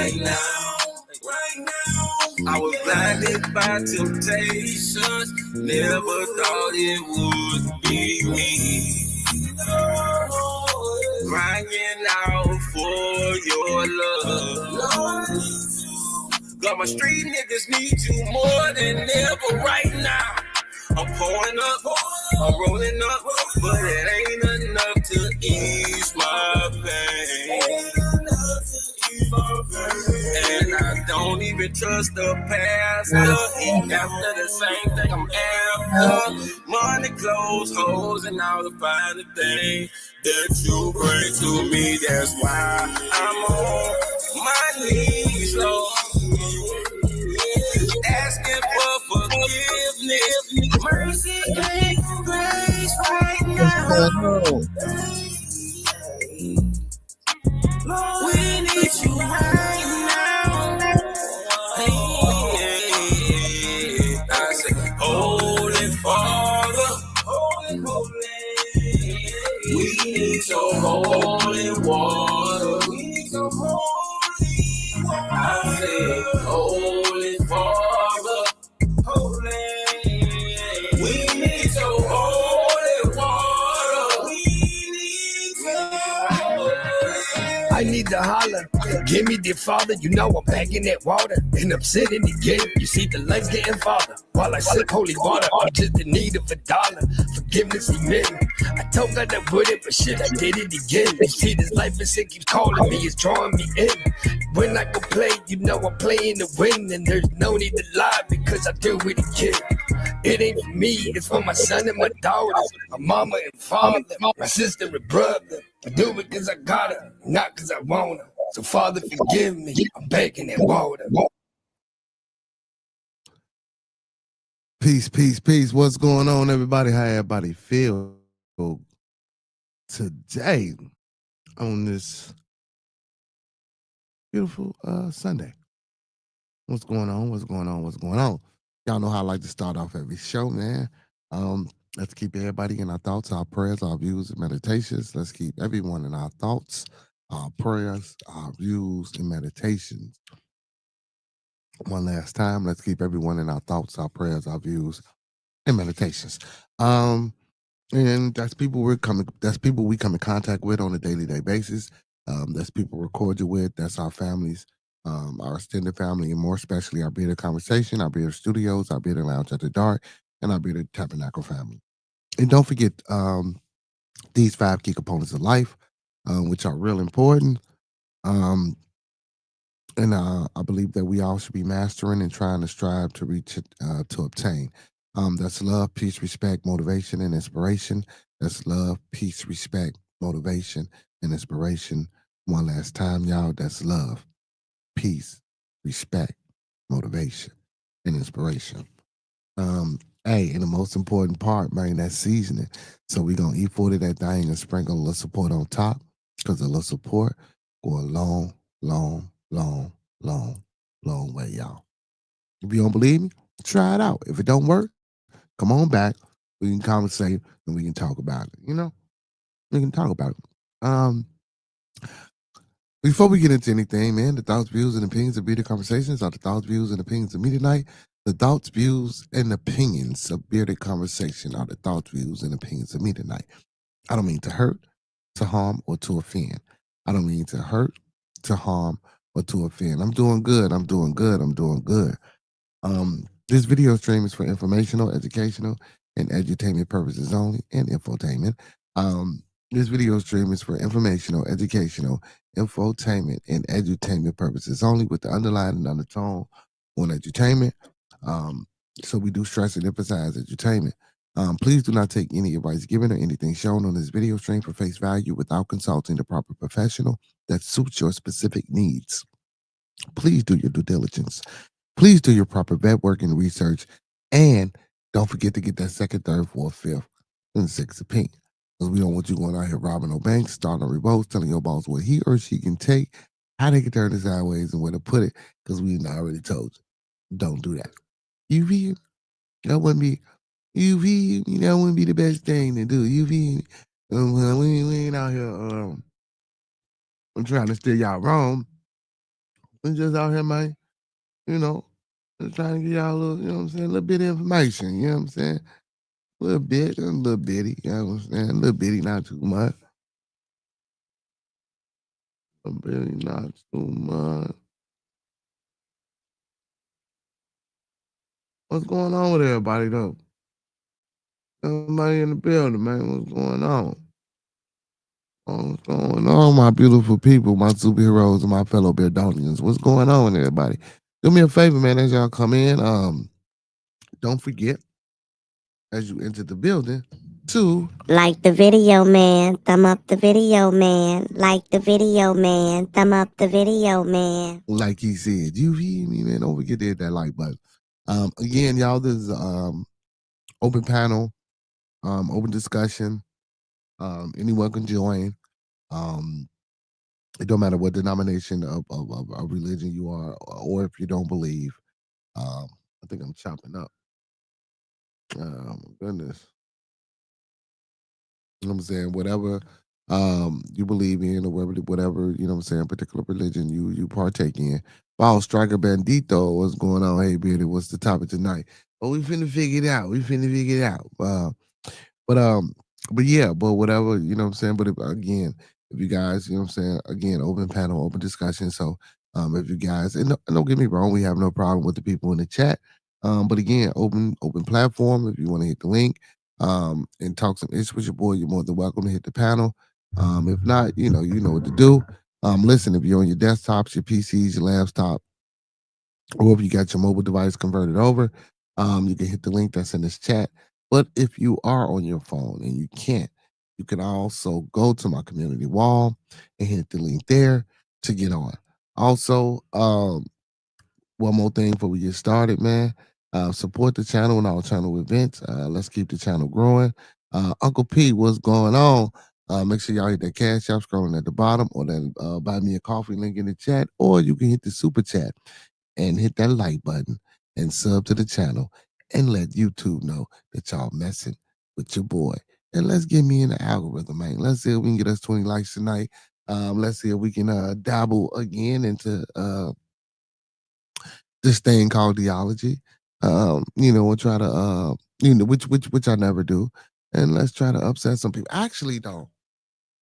right now. I was blinded by temptations, never thought it would be me. Crying out for your love. God, my street niggas need you more than ever right now. I'm pouring up, I'm rolling up, but it ain't enough to ease my pain. And I don't even trust the pastor. He after the same thing I'm after. Money, clothes, hoes, and all the finer things that you bring to me. That's why I'm on my knees, Lord, asking for forgiveness, mercy, and grace right now. We need you right now. I say, Holy Father, we need some holy water. I say, Holy Father, we need some holy water. I need to holler, give me the Father. You know I'm back in that water, and I'm sitting again. You see the lights getting farther while I sip holy water. I'm just in need of $1. Forgiveness, amen. I told God I wouldn't, but shit, I did it again. You see this life is it keeps calling me, it's drawing me in. When I go play, you know I'm playing to win, and there's no need to lie because I do it again. It ain't for me, it's for my son and my daughters, my mama and father, my sister and brother. I do it because I gotta, not because I wanna. So Father, forgive me, I'm back in that water. Peace, peace, peace. What's going on, everybody? How everybody feel today on this beautiful Sunday? What's going on? What's going on? What's going on? Y'all know how I like to start off every show, man. Let's keep everybody in our thoughts, our prayers, our views, and meditations. Let's keep everyone in our thoughts, our prayers, our views, and meditations. One last time, let's keep everyone in our thoughts, our prayers, our views, and meditations. And that's people we come in contact with on a daily basis. That's people we're cordial with. That's our families, our extended family, and more especially our Bearded Conversation, our Bearded Studios, our Bearded Lounge After Dark, and our Bearded Tabernacle family. And don't forget these 5 key components of life, which are real important. And I believe that we all should be mastering and trying to strive to reach it, to obtain. That's love, peace, respect, motivation, and inspiration. That's love, peace, respect, motivation, and inspiration. One last time, y'all. That's love, peace, respect, motivation, and inspiration. Hey, and the most important part, man, that's seasoning. So we're going to eat 40 that thing and sprinkle a little support on top, because a little support go a long, long, long, long, long way, y'all. If you don't believe me, try it out. If it don't work, come on back. We can conversate and we can talk about it. You know, we can talk about it. Before we get into anything, man, the thoughts, views, and opinions of Bearded Conversations are the thoughts, views, and opinions of me tonight. The thoughts, views, and opinions of Bearded Conversation are the thoughts, views, and opinions of me tonight. I don't mean to hurt, to harm, or to offend. I don't mean to hurt, to harm, or to offend. I'm doing good. I'm doing good. I'm doing good. This video stream is for informational, educational, and edutainment purposes only, and infotainment. This video stream is for informational, educational, infotainment, and edutainment purposes only, with the underlying undertone on edutainment. So we do stress and emphasize edutainment. Please do not take any advice given or anything shown on this video stream for face value without consulting the proper professional that suits your specific needs. Please do your due diligence. Please do your proper vet work and research. And don't forget to get that second, third, fourth, fifth, and sixth opinion. Because we don't want you going out here robbing no banks, starting no revolts, telling your boss what he or she can take, how they can turn it sideways, and where to put it, because we already told you. Don't do that. You feel? That wouldn't be, you feel? That wouldn't be the best thing to do. You feel? We ain't out here I'm trying to steer y'all wrong. We just out here, man, you know, just trying to give y'all a little, you know what I'm saying, a little bit of information, you know what I'm saying? A little bit, a little bitty, you know what I'm saying? A little bitty, not too much. A bitty, not too much. What's going on with everybody, though? Everybody in the building, man. What's going on? What's going on, my beautiful people, my superheroes, and my fellow Beardonians? What's going on, everybody? Do me a favor, man, as y'all come in. Don't forget as you enter the building to Like the video, man. Thumb up the video, man. Like the video, man. Thumb up the video, man. like he said, you hear me, man. Don't forget to hit that like button. Again, y'all, this is open panel, open discussion. Anyone can join. It don't matter what denomination of religion you are, or if you don't believe. I think I'm chopping up. Oh my goodness. You know what I'm saying? Whatever you believe in, or whatever, you know what I'm saying, particular religion you partake in. Wow, Striker Bandito, what's going on? Hey, Beardy, what's the topic tonight? Oh, we finna figure it out. But but yeah, but whatever, you know what I'm saying? But again, if you guys, you know what I'm saying, again, open panel, open discussion. So if you guys, and don't get me wrong, we have no problem with the people in the chat. But again, open platform. If you want to hit the link and talk some ish with your boy, you're more than welcome to hit the panel. If not, you know what to do. Listen, if you're on your desktops, your PCs, your laptop, or if you got your mobile device converted over, you can hit the link that's in this chat. But if you are on your phone and you can't, you can also go to my community wall and hit the link there to get on. Also, one more thing before we get started, man. Support the channel and our channel events. Let's keep the channel growing. Uncle P, what's going on? Make sure y'all hit that cash app scrolling at the bottom, or then buy me a coffee link in the chat, or you can hit the super chat and hit that like button and sub to the channel and let YouTube know that y'all messing with your boy. And let's get me in the algorithm, man. Let's see if we can get us 20 likes tonight. Let's see if we can dabble again into this thing called theology. We'll try to which I never do. And let's try to upset some people. Actually, though,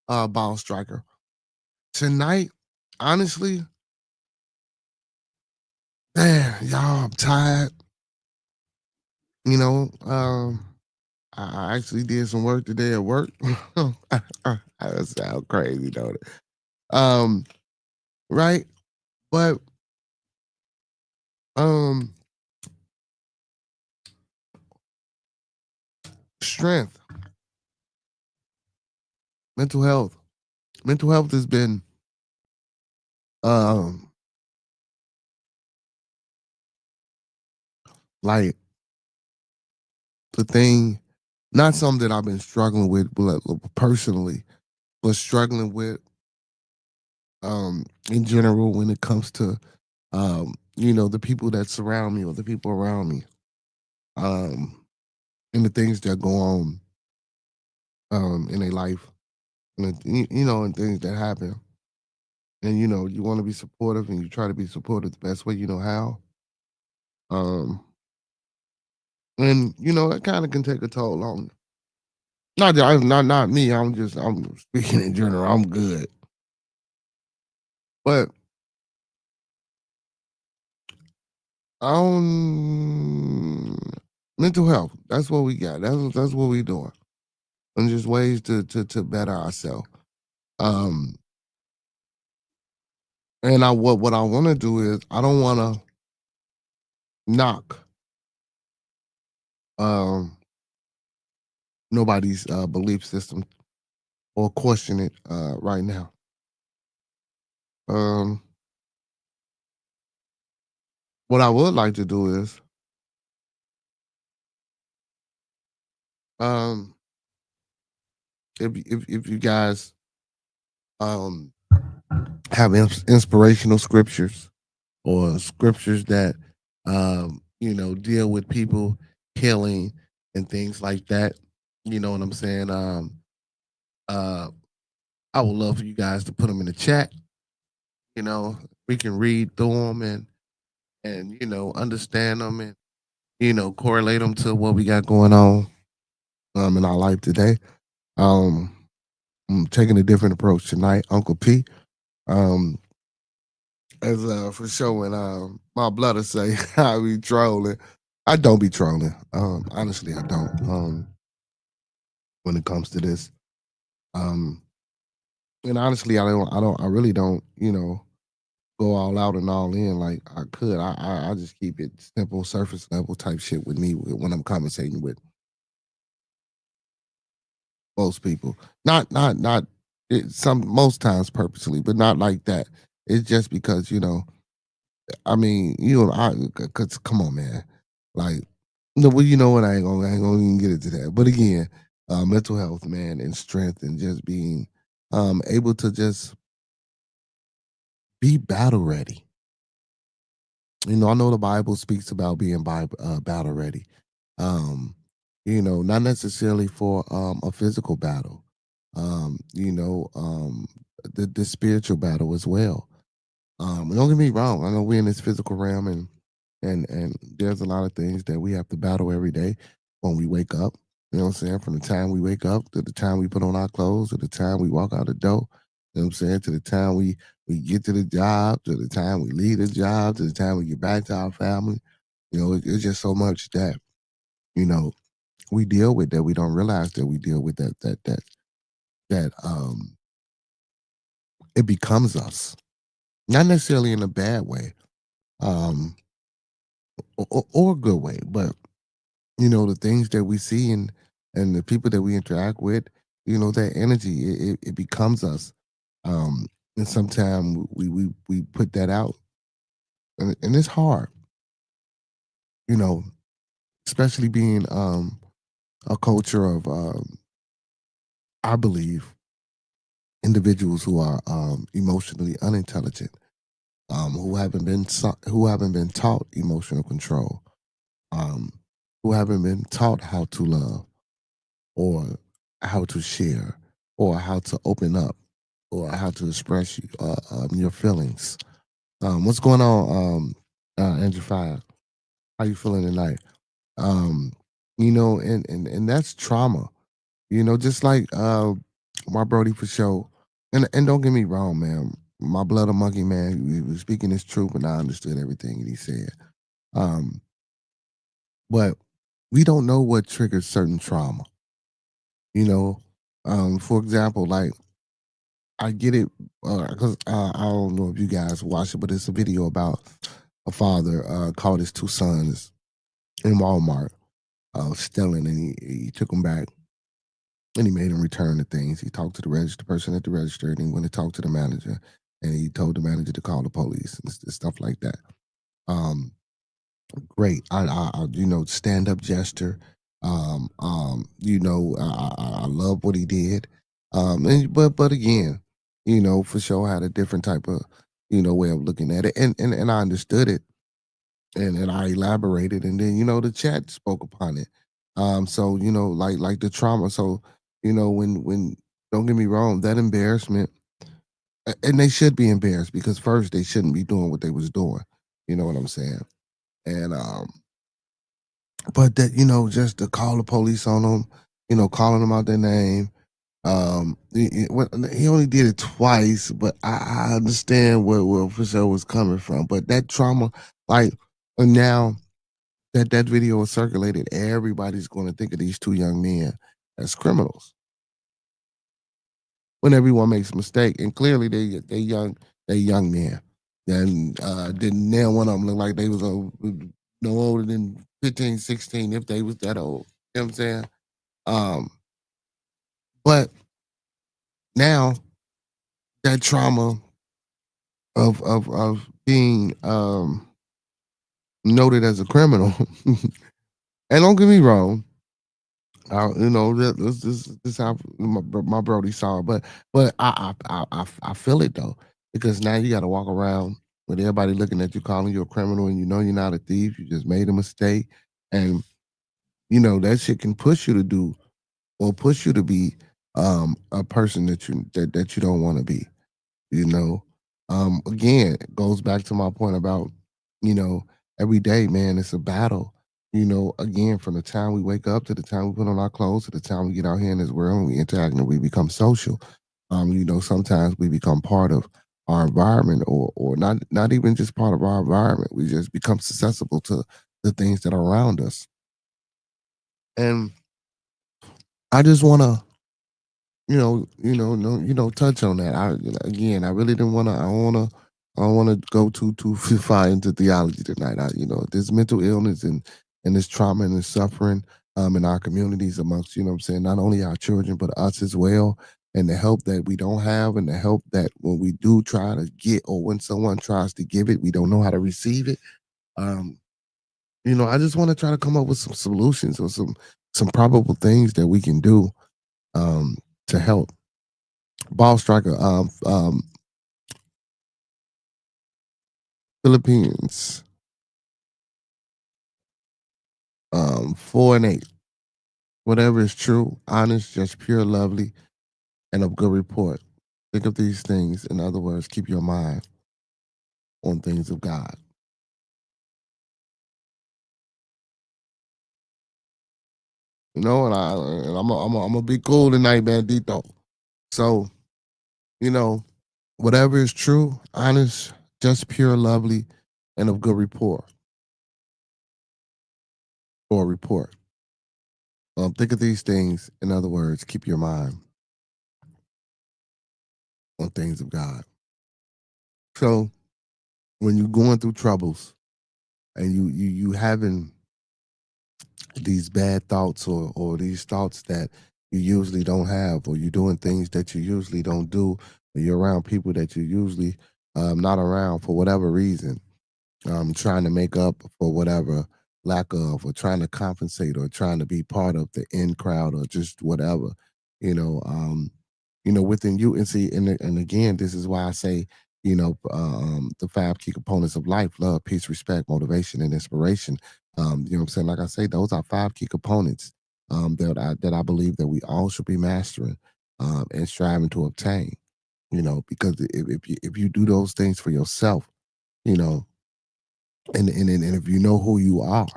ball striker. Tonight, honestly, man, y'all, I'm tired. You know, I actually did some work today at work. That sounds crazy, don't it? Right? But um strength, mental health. Mental health has been um like the thing, not something that I've been struggling with personally, but struggling with in general when it comes to the people that surround me or the people around me. And the things that go on in their life. And and things that happen. And you want to be supportive and you try to be supportive the best way you know how. Um and that kind of can take a toll on, not me. I'm speaking in general. I'm good. But mental health. That's what we got. That's what we doing. And just ways to better ourselves. Um, and what I want to do is I don't want to knock um nobody's belief system or question it right now. Um, what I would like to do is um if you guys um have inspirational scriptures or scriptures that deal with people healing and things like that. You know what I'm saying? Uh I would love for you guys to put them in the chat. we can read through them and understand them and correlate them to what we got going on in our life today. Um, I'm taking a different approach tonight, Uncle P. Um, as for showing my blood say I be trolling. I don't be trolling. Honestly, I don't. When it comes to this, um, and honestly, I really don't. Go all out and all in like I could. I just keep it simple, surface level type shit with me when I'm conversating with most people. Not some most times purposely, but not like that. It's just because I mean, cause come on, man. Like, no, well, you know what? I ain't gonna even get into that. But again, mental health, man, and strength, and just being able to just be battle ready. I know the Bible speaks about being battle ready. Um, not necessarily for a physical battle. The spiritual battle as well. Don't get me wrong. I know we're in this physical realm, and there's a lot of things that we have to battle every day when we wake up. You know what I'm saying? From the time we wake up to the time we put on our clothes to the time we walk out the door. You know what I'm saying? To the time we get to the job, to the time we leave the job, to the time we get back to our family. It's just so much that you know we deal with that we don't realize that we deal with that it becomes us. Not necessarily in a bad way, um, or a good way, but the things that we see and the people that we interact with, that energy, it becomes us. Um, and sometimes we put that out, and it's hard, you know, especially being a culture of I believe individuals who are emotionally unintelligent, who haven't been taught emotional control, um, who haven't been taught how to love or how to share or how to open up or how to express your feelings. What's going on, Andrew Fire? How you feeling tonight? Um, and that's trauma. Just like my Brody for sure. And don't get me wrong, man. My blood a monkey, man. He was speaking his truth, and I understood everything that he said. Um, but we don't know what triggers certain trauma. You know, for example, like I get it because I don't know if you guys watch it, but it's a video about a father caught his two sons in Walmart stealing, and he took them back and he made them return the things. He talked to the person at the register, and he went to talk to the manager, and he told the manager to call the police and stuff like that. Um, Great, stand up gesture. I love what he did. But again, for sure had a different type of way of looking at it, and I understood it, and I elaborated, and then the chat spoke upon it. So like the trauma. So when don't get me wrong, that embarrassment, and they should be embarrassed because first they shouldn't be doing what they was doing. You know what I'm saying? And but that just to call the police on them, calling them out their name. He only did it twice, but I understand where for sure was coming from. But that trauma, like, and now that video was circulated, everybody's going to think of these two young men as criminals when everyone makes a mistake, and clearly they young men. Then didn't nail one of them look like they was no older than 15, 16, if they was that old. You know what I'm saying? Um, but now that trauma of being noted as a criminal, and don't get me wrong, this how my Brody saw it, but I feel it though, because now you got to walk around with everybody looking at you, calling you a criminal, and you're not a thief. You just made a mistake, and that shit can push you to do or push you to be a person that you don't want to be. You know, Again, it goes back to my point about, you know, every day, man, it's a battle. Again, from the time we wake up to the time we put on our clothes to the time we get out here in this world and we interact and we become social. Sometimes we become part of our environment, or not even just part of our environment. We just become susceptible to the things that are around us. And I just wanna touch on that. Again, I really didn't wanna. I don't wanna go too far into theology tonight. This mental illness and this trauma and this suffering in our communities amongst, what I'm saying, not only our children but us as well. And the help that we don't have, and the help that when we do try to get, or when someone tries to give it, we don't know how to receive it. Um, I just want to try to come up with some solutions or some probable things that we can do um, to help. Ball striker, Philippines, 4-8. Whatever is true, honest, just pure, lovely, and of good report. Think of these things. In other words, keep your mind on things of God. I'm gonna be cool tonight, Bandito. So, you know, whatever is true, honest, just pure, lovely, and of good report or report. Think of these things. In other words, keep your mind on things of God. So when you're going through troubles and you having these bad thoughts, or these thoughts that you usually don't have, or you're doing things that you usually don't do, or you're around people that you usually not around for whatever reason, trying to make up for whatever lack of, or trying to compensate, or trying to be part of the in crowd, or just whatever, you know, um, within you. And see, and again, this is why I say, the five key components of life: love, peace, respect, motivation, and inspiration. What I'm saying? Like I say, those are five key components that I believe that we all should be mastering and striving to obtain. Because if you do those things for yourself, you know, and if you know who you are,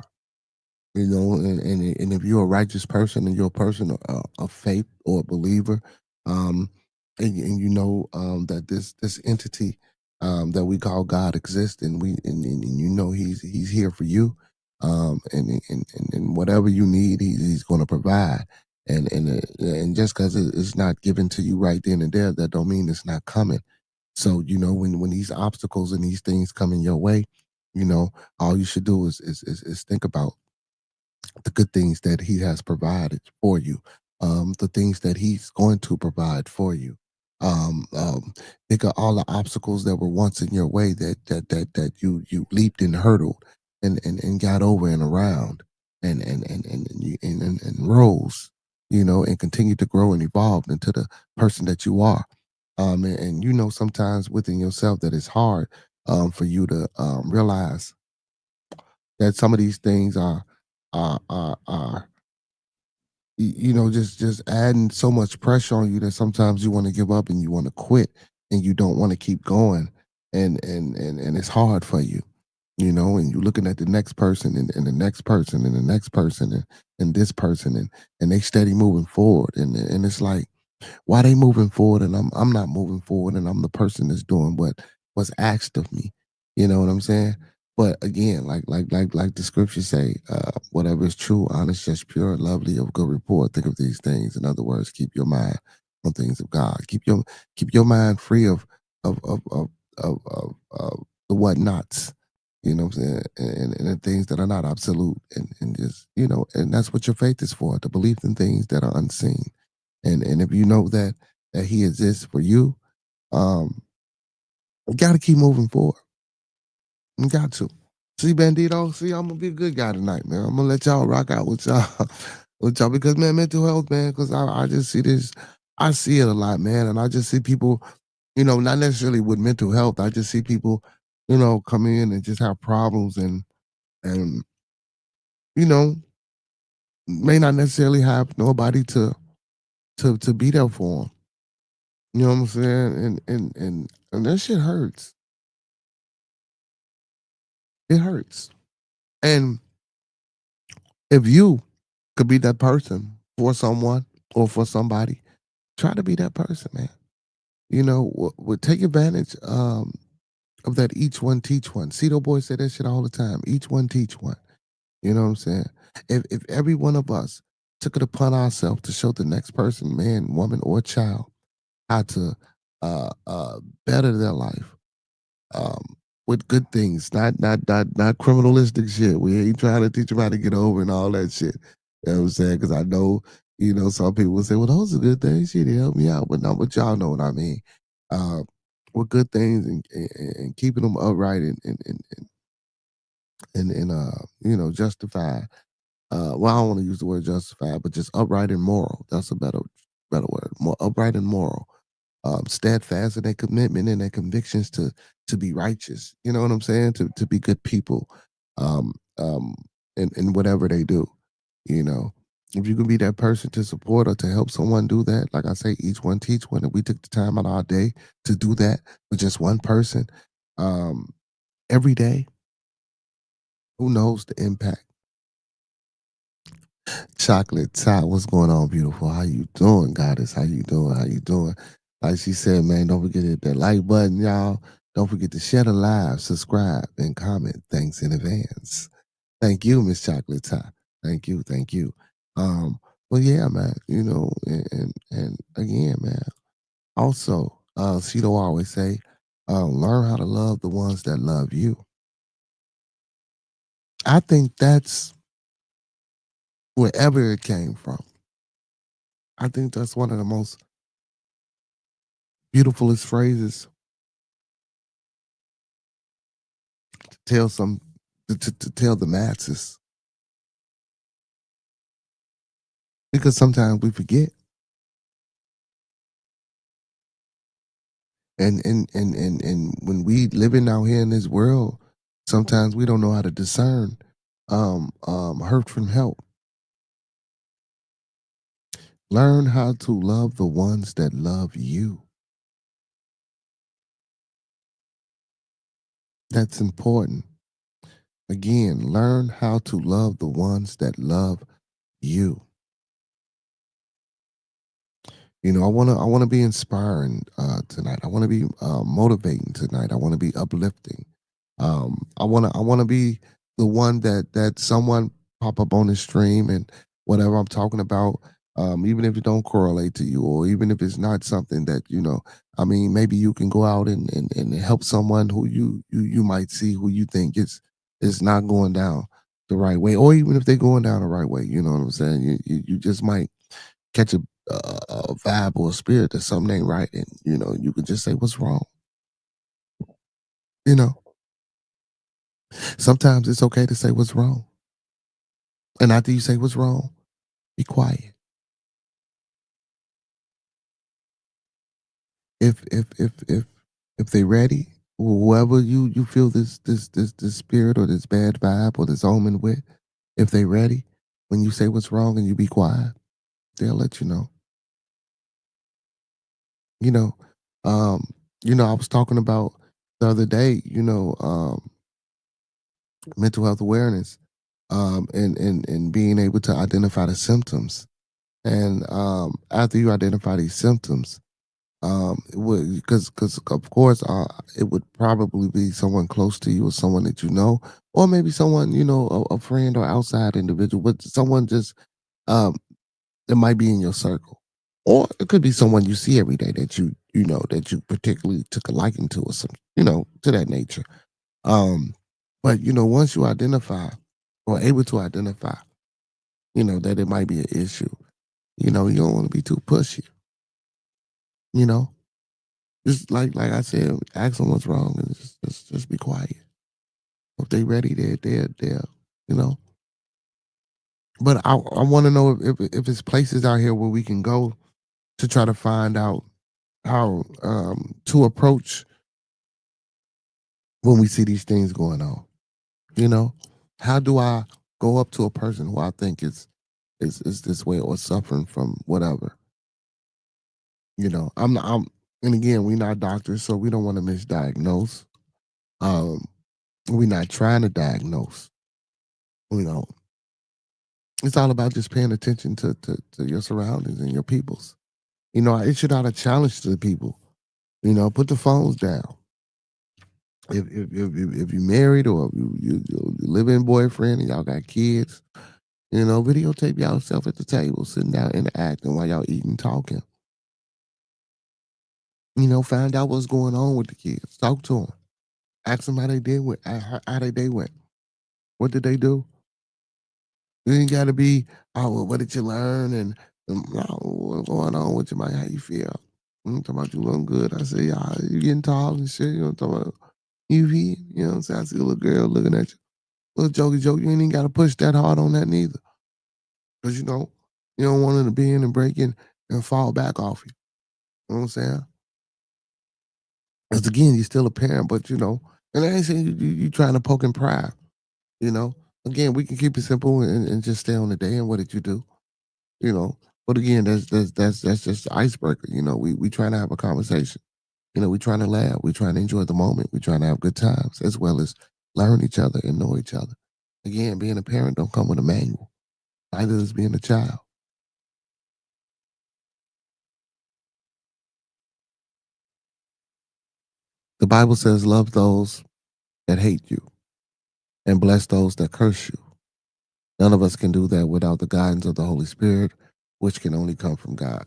and if you're a righteous person and you're a person of faith or a believer, and you know that this entity that we call God exists, and you know he's here for you, and whatever you need, he's going to provide. And just because it's not given to you right then and there, that don't mean it's not coming. So when these obstacles and these things come in your way, all you should do is think about the good things that he has provided for you, the things that he's going to provide for you. Think of all the obstacles that were once in your way that you leaped and hurdled and got over and around and rose, and continue to grow and evolve into the person that you are. And sometimes within yourself that it's hard for you to realize that some of these things are just adding so much pressure on you that sometimes you want to give up and you want to quit and you don't want to keep going, and it's hard for you, and you're looking at the next person and the next person and the next person and this person, and they steady moving forward, and it's like, why they moving forward and I'm not moving forward, and I'm the person that's doing what's asked of me. You know what I'm saying? But again, like the scriptures say, whatever is true, honest, just pure, lovely, of good report. Think of these things. In other words, keep your mind on things of God. Keep your mind free of the whatnots. You know what I'm saying? And the things that are not absolute, and just and that's what your faith is for, to believe in things that are unseen. And if you know that he exists for you, um, you got to keep moving forward. You got to. See, Bandito, see, I'm gonna be a good guy tonight, man. I'm gonna let y'all rock out with y'all, with y'all, because man, mental health, man, because I just see this, I see it a lot, man, and I just see people, not necessarily with mental health. I just see people, come in and just have problems, and you know may not necessarily have nobody to be there for them. You know what I'm saying? And that shit hurts. It hurts. And if you could be that person for someone or for somebody, try to be that person, man. You know, take advantage of that each one teach one. Cito boy said that shit all the time. Each one teach one. You know what I'm saying? If every one of us took it upon ourselves to show the next person, man, woman, or child, how to better their life, with good things, not criminalistic shit. We ain't trying to teach them how to get over and all that shit. You know what I'm saying? Because I know, some people will say, "Well, those are good things. Shit, it helped me out," but no, but y'all know what I mean. Uh, with good things and keeping them upright and justify. Well, I don't want to use the word justify, but just upright and moral. That's a better word. More upright and moral, steadfast in their commitment and their convictions to be righteous. You know what I'm saying? To be good people, um, um, in whatever they do. You know, if you can be that person to support or to help someone do that, like I say, each one teach one. And we took the time out of our day to do that with just one person, um, every day. Who knows the impact? Chocolate Top, what's going on, beautiful? How you doing, goddess? How you doing? How you doing? Like she said, man, don't forget to hit that like button, y'all. Don't forget to share the live, subscribe, and comment. Thanks in advance. Thank you, Miss Chocolate Top. Thank you. Well, yeah, man, and again, man. Also, Cito always say, learn how to love the ones that love you. I think that's wherever it came from. I think that's one of the most beautifulest phrases to tell to tell the masses, because sometimes we forget, and when we living out here in this world, sometimes we don't know how to discern hurt from help. Learn how to love the ones that love you. That's important. Again, learn how to love the ones that love you. I wanna be inspiring tonight. I wanna be motivating tonight. I wanna be uplifting. I wanna be the one that someone pop up on the stream and whatever I'm talking about, even if it don't correlate to you, or even if it's not something that I mean, maybe you can go out and help someone who you might see who you think is not going down the right way, or even if they're going down the right way. You know what I'm saying? You just might catch a vibe or a spirit that something ain't right, and you can just say what's wrong. You know, sometimes it's okay to say what's wrong, and after you say what's wrong, be quiet. If they ready, whoever you feel this spirit or this bad vibe or this omen with, if they ready, when you say what's wrong and you be quiet, they'll let you know. You know, um, I was talking about the other day. Mental health awareness, and being able to identify the symptoms. And after you identify these symptoms, because of course, it would probably be someone close to you or someone that you know, or maybe someone a friend or outside individual, but someone just um that might be in your circle, or it could be someone you see every day that that you particularly took a liking to, or some to that nature. But once you identify or able to identify, that it might be an issue, you don't want to be too pushy, you know. Just like I said, ask them what's wrong and just be quiet. If they ready, they're you know. But I want to know if it's places out here where we can go to try to find out how to approach when we see these things going on. You know, how do I go up to a person who I think is this way or suffering from whatever? I'm not. And again, we're not doctors, so we don't want to misdiagnose. Um, we're not trying to diagnose. You know, it's all about just paying attention to your surroundings and your peoples. I issued out a challenge to the people. Put the phones down. If you married or you living boyfriend and y'all got kids, videotape yourself at the table, sitting down interacting while y'all eating, talking. Find out what's going on with the kids. Talk to them. Ask them how they did with how their day went. What did they do? You ain't got to be, oh, well, what did you learn? And no, what's going on with you, man? How you feel? I'm talking about you looking good. I say, yeah, you getting tall and shit. I'm talking about you eat. You know what I'm saying? I see a little girl looking at you. Little jokey joke. You ain't even got to push that hard on that neither. Because, you don't want her to be in and break in and fall back off you. You know what I'm saying? Because again, you're still a parent, but, and I ain't saying you trying to poke and pry. Again, we can keep it simple and just stay on the day and what did you do? you know. But again, that's just the icebreaker. We trying to have a conversation. We trying to laugh. We trying to enjoy the moment. We trying to have good times as well as learn each other and know each other. Again, being a parent don't come with a manual. Neither does being a child. The Bible says, "Love those that hate you, and bless those that curse you." None of us can do that without the guidance of the Holy Spirit, which can only come from God.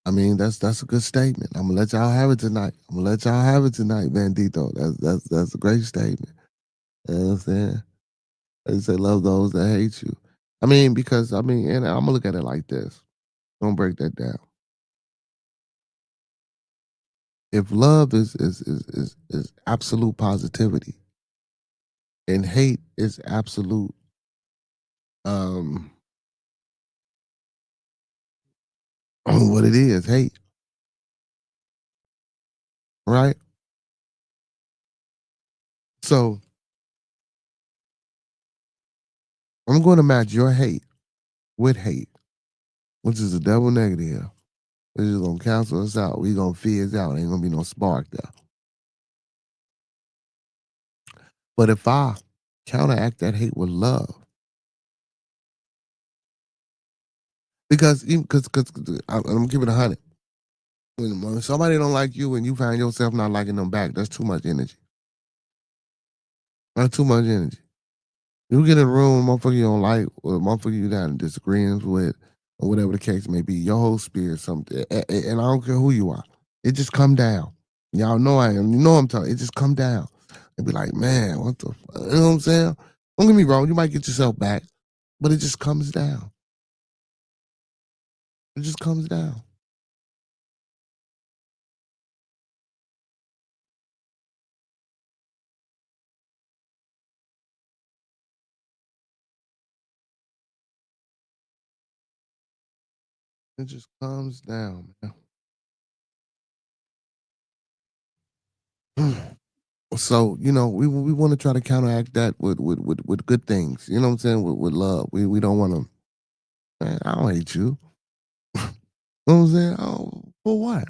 I mean, that's a good statement. I'm gonna let y'all have it tonight. Bandito. That's a great statement. You know what I'm saying? They say love those that hate you. I mean, because and I'm gonna look at it like this. Don't break that down. If love is absolute positivity, and hate is absolute um what it is, hate, right? So I'm going to match your hate with hate, which is a double negative. Which is gonna cancel us out. We gonna fizz out. Ain't gonna be no spark there. But if I counteract that hate with love, because even because I'm gonna give it 100. When somebody don't like you and you find yourself not liking them back, that's too much energy. That's too much energy. You get in a room, motherfucker you don't like, or motherfucker you got disagreements with, or whatever the case may be, your whole spirit, something, and I don't care who you are, it just come down. Y'all know I am. You know I'm talking. It just come down and be like, man, what the, you know what I'm saying? Don't get me wrong. You might get yourself back, but it just comes down. It just comes down. It just comes down, man. So we want to try to counteract that with good things. You know what I'm saying? With love. We don't want to. Man, I don't hate you. You know what I'm saying? Oh, for what?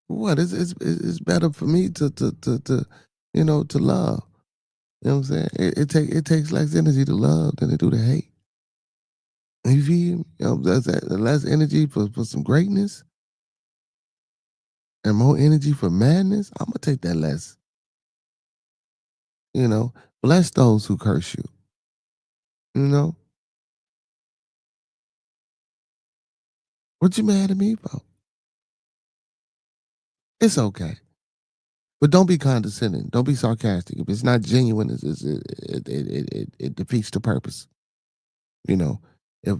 For what? It's better for me to love. You know what I'm saying? It takes less energy to love than it do to hate. You feel me? That's that less energy for some greatness and more energy for madness. I'm gonna take that less. You know, bless those who curse you. You know, what you mad at me for? It's okay. But don't be condescending. Don't be sarcastic. If it's not genuine, it defeats the purpose. You know, if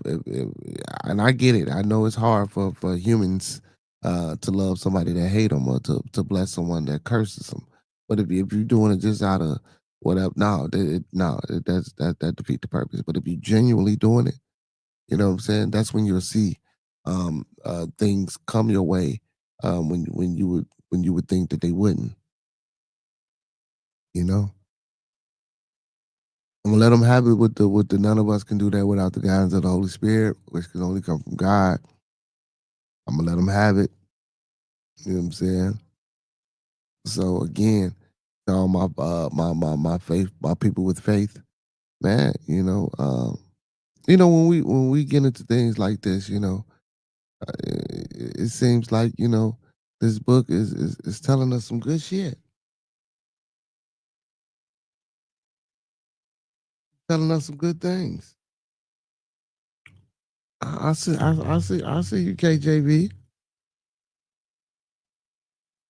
and I get it. I know it's hard for humans to love somebody that hate them or to bless someone that curses them. But if you're doing it just out of whatever, no, that defeat the purpose. But if you genuinely doing it, you know what I'm saying. That's when you'll see things come your way when you would think that they wouldn't. You know. I'm gonna let them have it with the none of us can do that without the guidance of the Holy Spirit, which can only come from God. I'm gonna let them have it. You know what I'm saying? So again, to all my faith, my people with faith, man. When we get into things like this, it seems like this book is telling us some good shit, telling us some good things. I see you, KJV.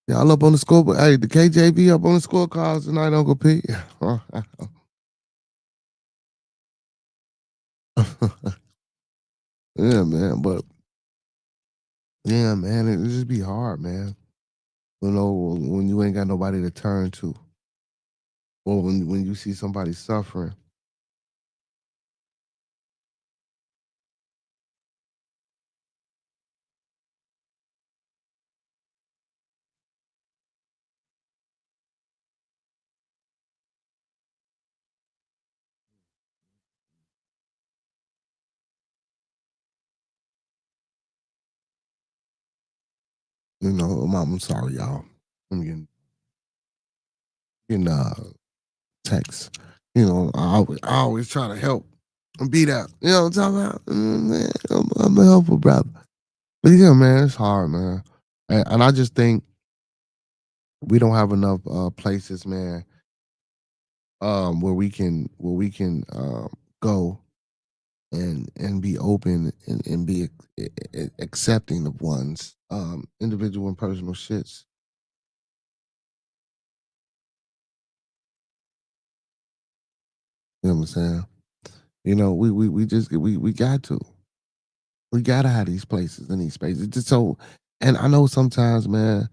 Y'all up on the score, but hey, the KJV up on the scorecards tonight, Uncle P. Yeah, man. But yeah, man, it just be hard, man. When you ain't got nobody to turn to, or when you see somebody suffering. I'm sorry, y'all. I'm getting text. I always try to help and be that. You know what I'm talking about? Man, I'm a helpful brother. But yeah, man, it's hard, man. And I just think we don't have enough places, man, where we can go and be open and be accepting of one's individual and personal shits. You know what I'm saying? We got to. We gotta have these places and these spaces. Just so, and I know sometimes, man,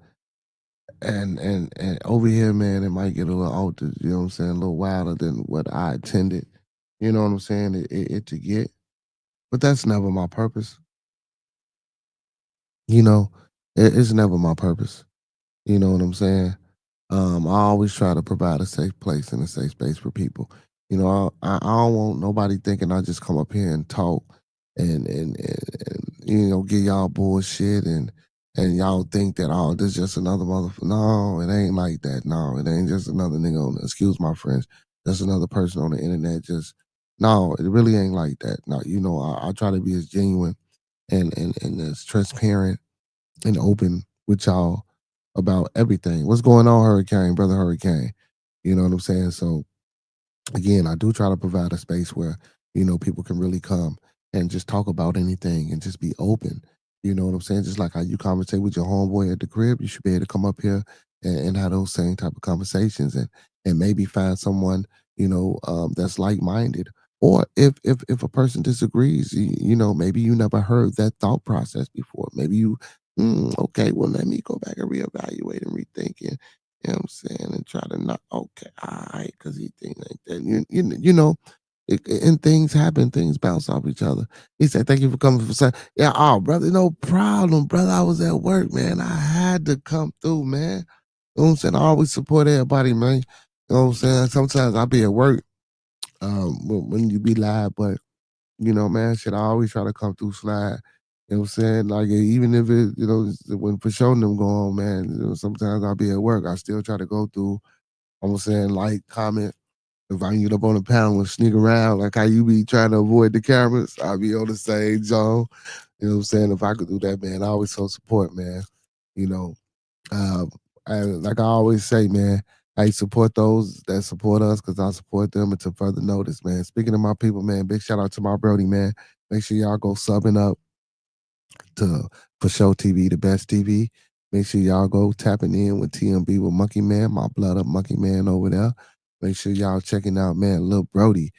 and over here, man, it might get a little altered. You know what I'm saying? A little wilder than what I intended. You know what I'm saying? It to get, but that's never my purpose. You know, it's never my purpose. You know what I'm saying? I always try to provide a safe place and a safe space for people. I don't want nobody thinking I just come up here and talk and give y'all bullshit and y'all think that this just another motherfucker. No, it ain't like that. No, it ain't just another nigga on. Excuse my friends, just another person on the internet. Just no, it really ain't like that. No, I try to be as genuine and as transparent and open with y'all about everything. What's going on, Hurricane, brother Hurricane? You know what I'm saying? So again, I do try to provide a space where, people can really come and just talk about anything and just be open. You know what I'm saying? Just like how you conversate with your homeboy at the crib, you should be able to come up here and have those same type of conversations and maybe find someone, that's like minded. Or if a person disagrees, maybe you never heard that thought process before. Maybe you, okay, well, let me go back and reevaluate and rethink it. You know what I'm saying? And try to not, okay, all right, because he think like that. And things happen, things bounce off each other. He said, thank you for coming for saying, yeah, oh, brother, no problem, brother. I was at work, man. I had to come through, man. You know what I'm saying? I always support everybody, man. You know what I'm saying? Sometimes I'll be at work when you be live, but, man, shit, I always try to come through slide. You know what I'm saying? Like, even if it, when for showing them go on, man, sometimes I'll be at work. I still try to go through, I'm saying, like, comment. If I can get up on the panel and sneak around, like how you be trying to avoid the cameras, I'll be on the same zone. You know what I'm saying? If I could do that, man, I always show support, man. You know, like I always say, man, I support those that support us because I support them until further notice, man. Speaking of my people, man, big shout out to my Brody, man. Make sure y'all go subbing up to For Show TV, the best TV. Make sure y'all go tapping in with TMB with Monkey Man, my blood up Monkey Man over there. Make sure y'all checking out, man, Lil Brody,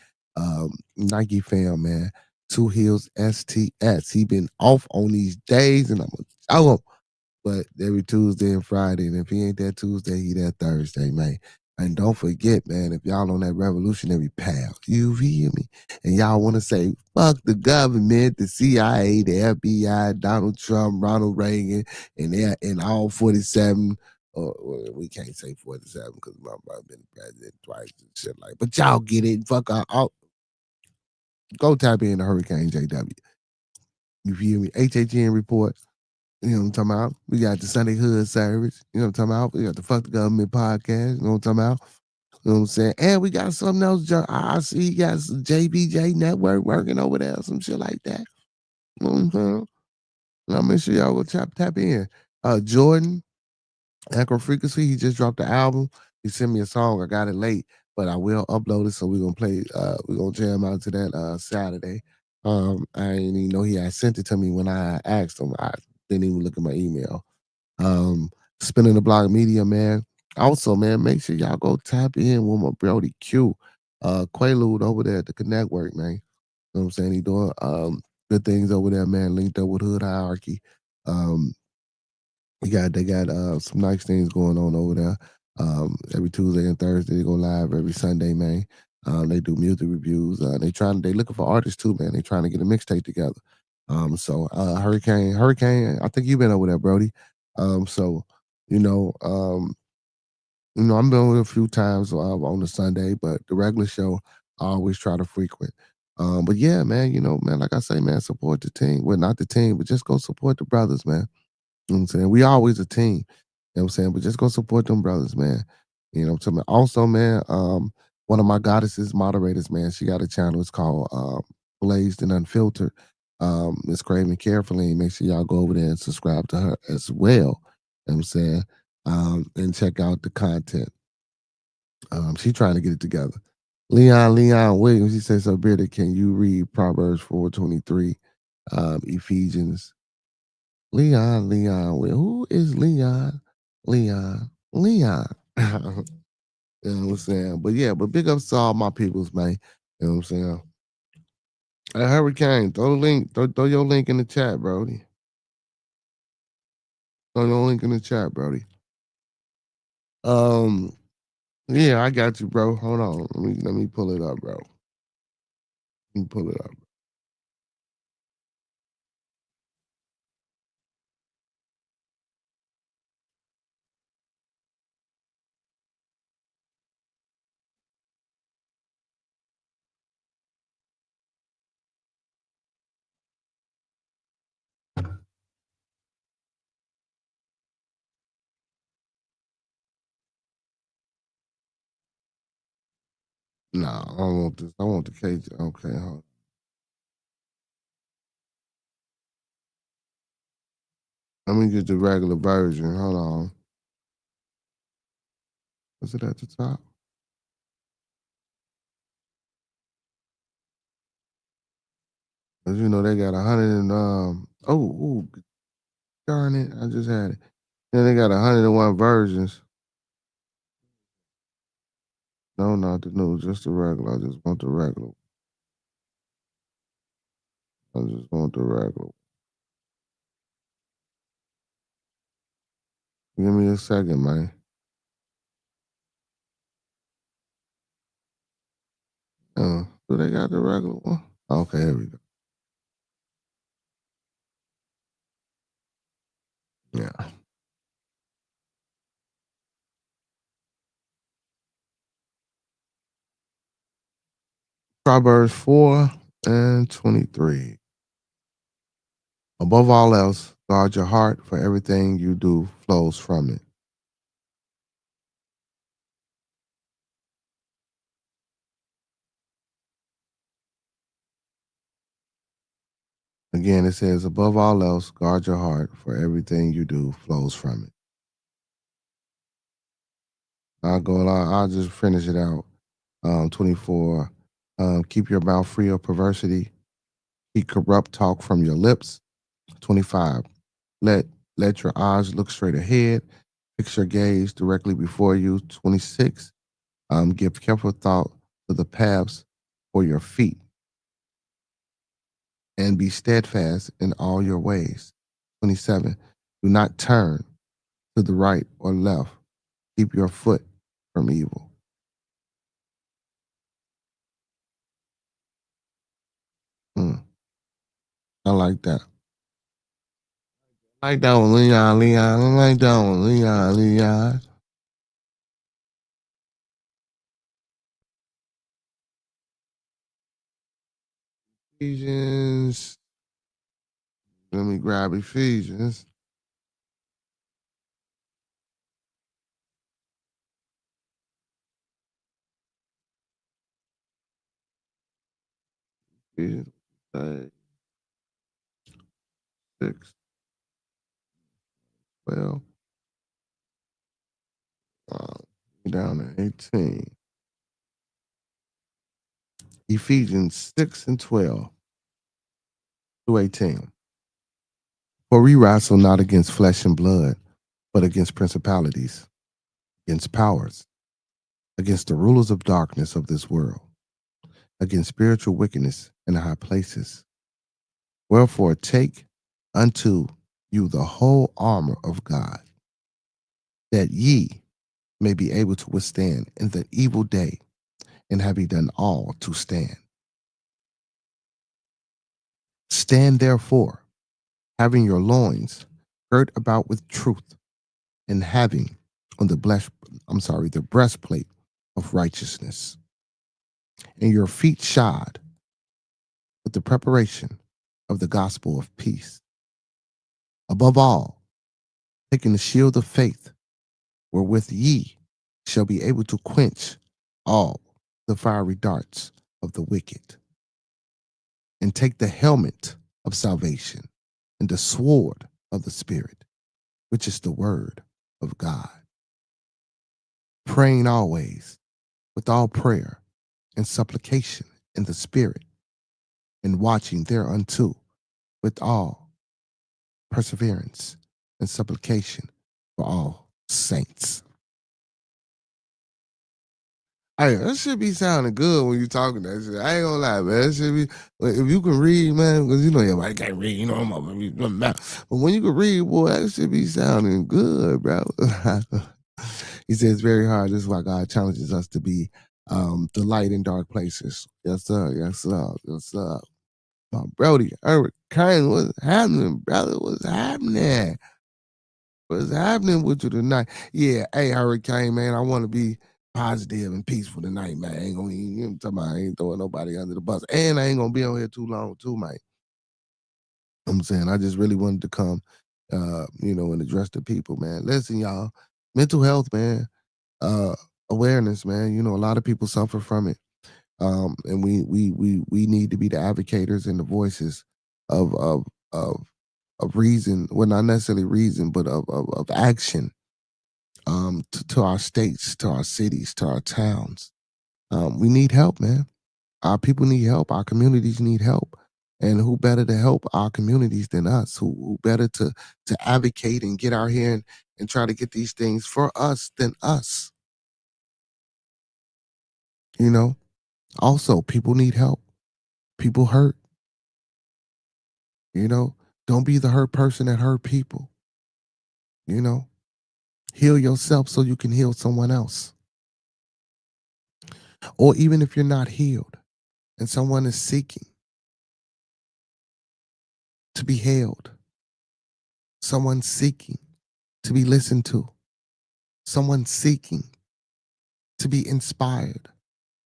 Nike fam, man. Two Heels STS. He been off on these days, and I'm gonna tell him. But every Tuesday and Friday, and if he ain't that Tuesday, he that Thursday, man. And don't forget, man, if y'all on that revolutionary path, you hear me, and y'all want to say, fuck the government, the CIA, the FBI, Donald Trump, Ronald Reagan, and all 47 Well, we can't say 47 because my brother been president twice and shit like. But y'all get it. Fuck out. Go tap in the Hurricane JW. You feel me? HHN report. You know what I'm talking about? We got the Sunday Hood service. You know what I'm talking about? We got the Fuck the Government podcast. You know what I'm talking about? You know what I'm saying? And we got something else. I see you got some JBJ Network working over there, some shit like that. You know what I'm saying? I'll make sure y'all go tap in. Jordan, Acro Frequency, he just dropped the album. He sent me a song. I got it late, but I will upload it. So we're gonna play, we're gonna jam out to that Saturday. I didn't even know he had sent it to me when I asked him. I didn't even look at my email. Spinning the Block Media, man. Also, man, make sure y'all go tap in with my Brody Q. Quaalude over there at the Connect Work, man. You know what I'm saying? He doing good things over there, man. Linked up with Hood Hierarchy. Um, they got some nice things going on over there. Every Tuesday and Thursday they go live. Every Sunday, man. They do music reviews. They looking for artists too, man. They trying to get a mixtape together. Hurricane. I think you've been over there, Brody. So you know, um, I've been over a few times on the Sunday, but the regular show I always try to frequent. But yeah, man, man, like I say, man, support the team. Well, not the team, but just go support the brothers, man. You know what I'm saying? We always a team. You know what I'm saying? But just go support them brothers, man. You know what I'm saying? Also, man, one of my goddesses moderators, man, she got a channel. It's called Blazed and Unfiltered. Miss Craven Carefully. Make sure y'all go over there and subscribe to her as well. You know what I'm saying? And check out the content. She trying to get it together. Leon Williams, he says, so Britta, can you read Proverbs 4:23, Ephesians Leon. Who is Leon? Leon. You know what I'm saying? But yeah, but big ups to all my peoples, man. You know what I'm saying? Hey, Hurricane, throw the link, throw your link in the chat, Brody. Throw your link in the chat, Brody. Yeah, I got you, bro. Hold on. Let me pull it up, bro. Let me pull it up. Nah, I don't want this. I want the cage. Okay, hold on. Let me get the regular version. Hold on. Is it at the top? Cause they got 100 and darn it, I just had it. Yeah, they got 101 versions. No, not the new, just the regular. I just want the regular. I just want the regular. Give me a second, man. Do they got the regular one? Okay, here we go. Yeah. Proverbs 4:23. Above all else, guard your heart, for everything you do flows from it. Again, it says, above all else, guard your heart, for everything you do flows from it. I'll just finish it out. 24. Keep your mouth free of perversity. Keep corrupt talk from your lips. 25. Let let your eyes look straight ahead. Fix your gaze directly before you. 26. Give careful thought to the paths for your feet, and be steadfast in all your ways. 27. Do not turn to the right or left. Keep your foot from evil. I like that. Like that one, Leon, Leon. I like that one, Leon, Leon. Ephesians. Let me grab Ephesians. Ephesians 6, 12, down to 18. Ephesians 6 and 12 to 18. For we wrestle not against flesh and blood, but against principalities, against powers, against the rulers of darkness of this world, against spiritual wickedness in the high places. Wherefore take unto you the whole armor of God, that ye may be able to withstand in the evil day, and having done all to stand. Stand therefore, having your loins girt about with truth, and having on the breastplate of righteousness, and your feet shod with the preparation of the gospel of peace. Above all, taking the shield of faith, wherewith ye shall be able to quench all the fiery darts of the wicked, and take the helmet of salvation and the sword of the Spirit, which is the word of God, praying always with all prayer and supplication in the Spirit, and watching thereunto with all perseverance and supplication for all saints. Hey, that should be sounding good when you talking that shit. I ain't gonna lie, man. That should be, if you can read, man, because you know everybody can't read, you know, but when you can read, boy, that should be sounding good, bro. He says it's very hard. This is why God challenges us to be the light in dark places. Yes, sir. Yes, sir. Yes, sir. My Brody, Eric Kane, what's happening, brother? What's happening? What's happening with you tonight? Yeah, hey, Hurricane, man, I want to be positive and peaceful tonight, man. I ain't gonna, you know, talking about I ain't throwing nobody under the bus. And I ain't gonna be on here too long, too, man. I'm saying I just really wanted to come, and address the people, man. Listen, y'all, mental health, man, awareness, man. You know, a lot of people suffer from it. And we need to be the advocators and the voices of of of of reason, well, not necessarily reason, but of action, to our states, to our cities, to our towns. We need help, man. Our people need help. Our communities need help. And who better to help our communities than us? Who better to advocate and get out here and try to get these things for us than us? You know. Also, people need help. People hurt. You know. Don't be the hurt person that hurt people. You know. Heal yourself so you can heal someone else. Or even if you're not healed and someone is seeking to be held, someone seeking to be listened to, someone seeking to be inspired,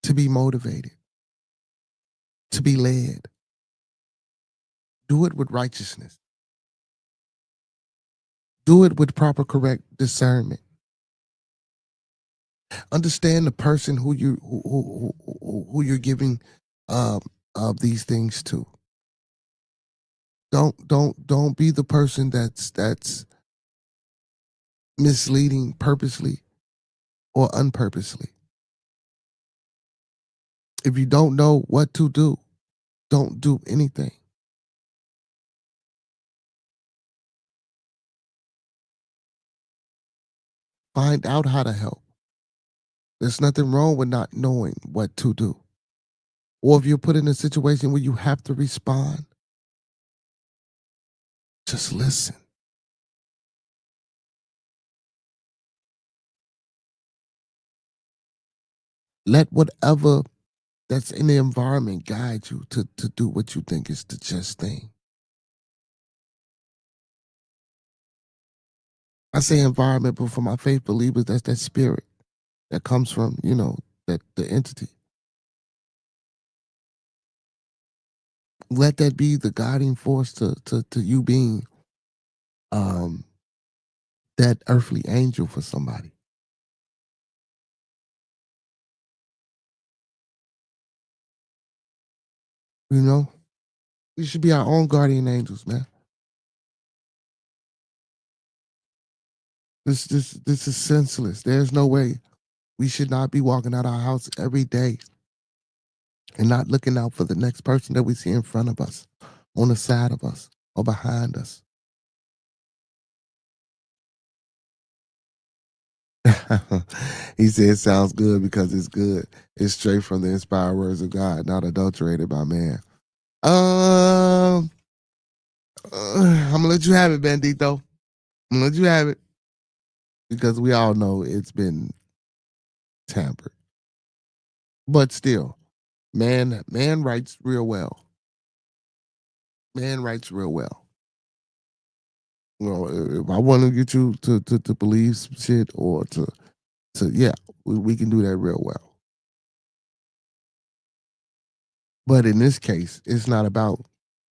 to be motivated, to be led. Do it with righteousness. Do it with proper, correct discernment. Understand the person who you're giving these things to. Don't be the person that's misleading purposely or unpurposely. If you don't know what to do, don't do anything. Find out how to help. There's nothing wrong with not knowing what to do. Or if you're put in a situation where you have to respond, just listen. Let whatever that's in the environment guide you to do what you think is the just thing. I say environment, but for my faith believers, that's that spirit that comes from, that the entity. Let that be the guiding force to you being um that earthly angel for somebody. You know? We should be our own guardian angels, man. This is senseless. There's no way we should not be walking out our house every day and not looking out for the next person that we see in front of us, on the side of us, or behind us. He said it sounds good because it's good. It's straight from the inspired words of God, not adulterated by man. I'm gonna let you have it, Bandito. I'm gonna let you have it because we all know it's been tampered. But still, man writes real well. Man writes real well. If I want to get you to believe some shit or yeah, we can do that real well. But in this case, it's not about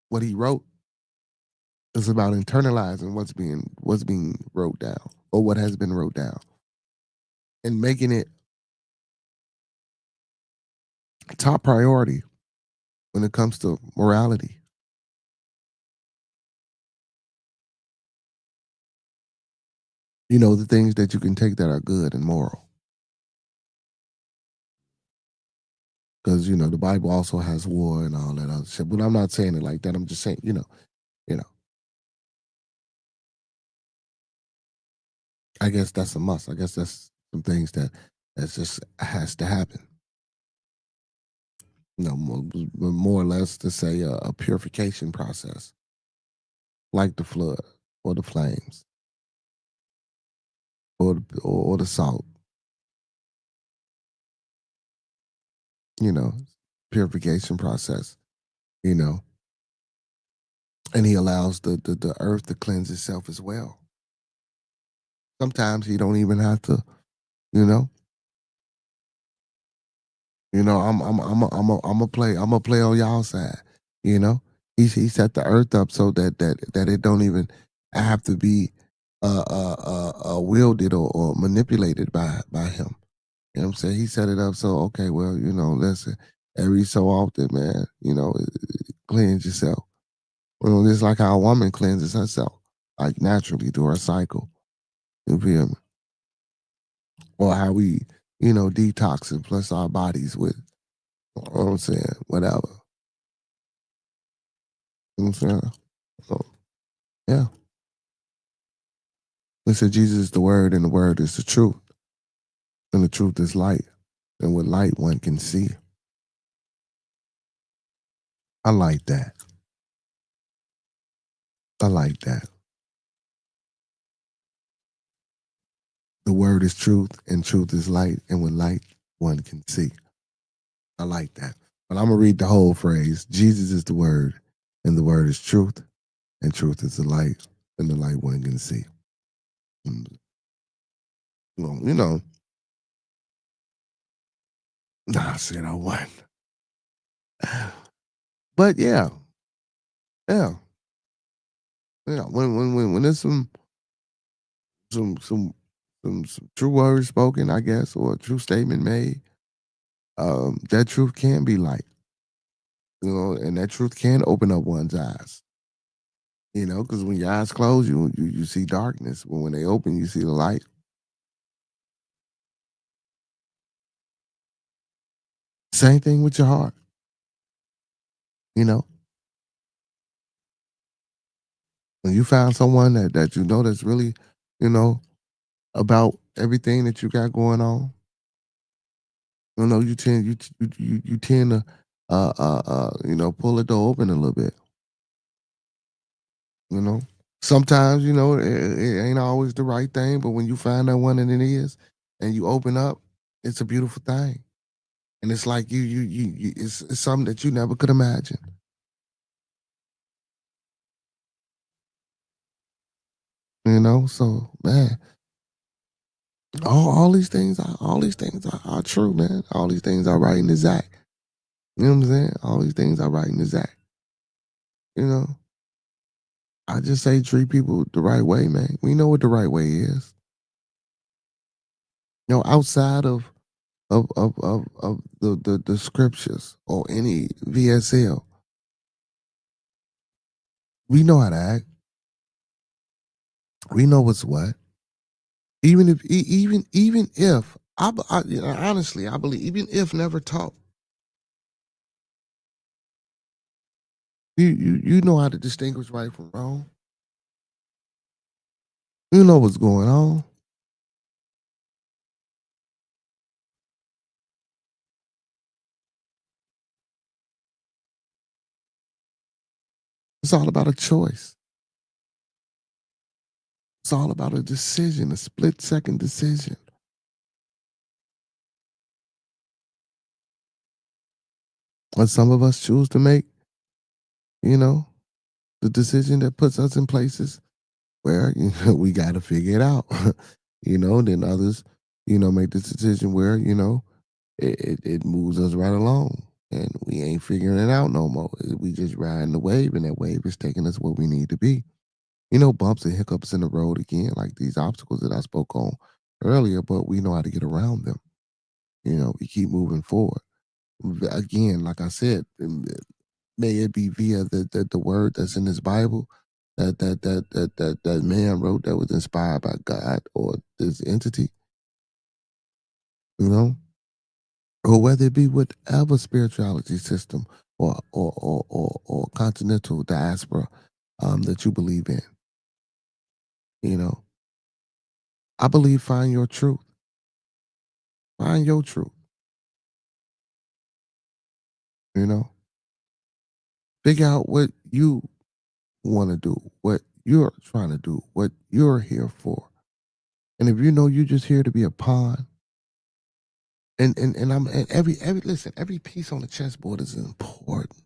what he wrote. It's about internalizing what's being wrote down or what has been wrote down and making it top priority when it comes to morality. The things that you can take that are good and moral. Because the Bible also has war and all that other shit. But I'm not saying it like that. I'm just saying, you know. I guess that's a must. I guess that's some things that just has to happen. More or less to say a purification process, like the flood or the flames or the salt. You know, purification process. You know, and he allows the earth to cleanse itself as well. Sometimes he don't even have to. You know, I'm a play on y'all side. You know, he set the earth up so that it don't even have to be wielded or manipulated by him. You know what I'm saying? He set it up so okay, well, listen, every so often, man, cleanse yourself. Just like how a woman cleanses herself, like naturally through her cycle. You feel me? Or how we, detox and plus our bodies with, you know what I'm saying, whatever. You know what I'm saying? So, yeah. They said Jesus is the word and the word is the truth. And the truth is light. And with light one can see. I like that. I like that. The word is truth and truth is light. And with light one can see. I like that. But I'm going to read the whole phrase. Jesus is the word and the word is truth and truth is the light and the light one can see. And, I said I won. But yeah. Yeah. Yeah. When there's some some some true words spoken, I guess, or a true statement made, that truth can be light, and that truth can open up one's eyes, because when your eyes close, you see darkness, but when they open, you see the light. Same thing with your heart, you know, when you find someone that that's really, you know, about everything that you got going on, you tend to pull the door open a little bit, you know. Sometimes, it ain't always the right thing, but when you find that one and it is, and you open up, it's a beautiful thing. And it's like it's something that you never could imagine. So man, all these things are true, man. All these things are right in the Zach. You know what I'm saying? All these things are right in the Zach. You know, I just say treat people the right way, man. We know what the right way is. Outside of the scriptures or any VSL, we know how to act. We know what's what. Even if honestly, I believe even if never taught, you know how to distinguish right from wrong. You know what's going on. It's all about a choice. It's all about a decision, a split second decision. And some of us choose to make, you know, the decision that puts us in places where we got to figure it out. Then others, make this decision where, it moves us right along and we ain't figuring it out no more. We just riding the wave and that wave is taking us where we need to be. Bumps and hiccups in the road again, like these obstacles that I spoke on earlier, but we know how to get around them. We keep moving forward. Again, like I said, may it be via the word that's in this Bible that man wrote that was inspired by God or this entity, you know, or whether it be whatever spirituality system or continental diaspora that you believe in. You know, I believe find your truth. Find your truth. You know, figure out what you want to do, what you're trying to do, what you're here for. And if you know you're just here to be a pawn, and every piece on the chessboard is important.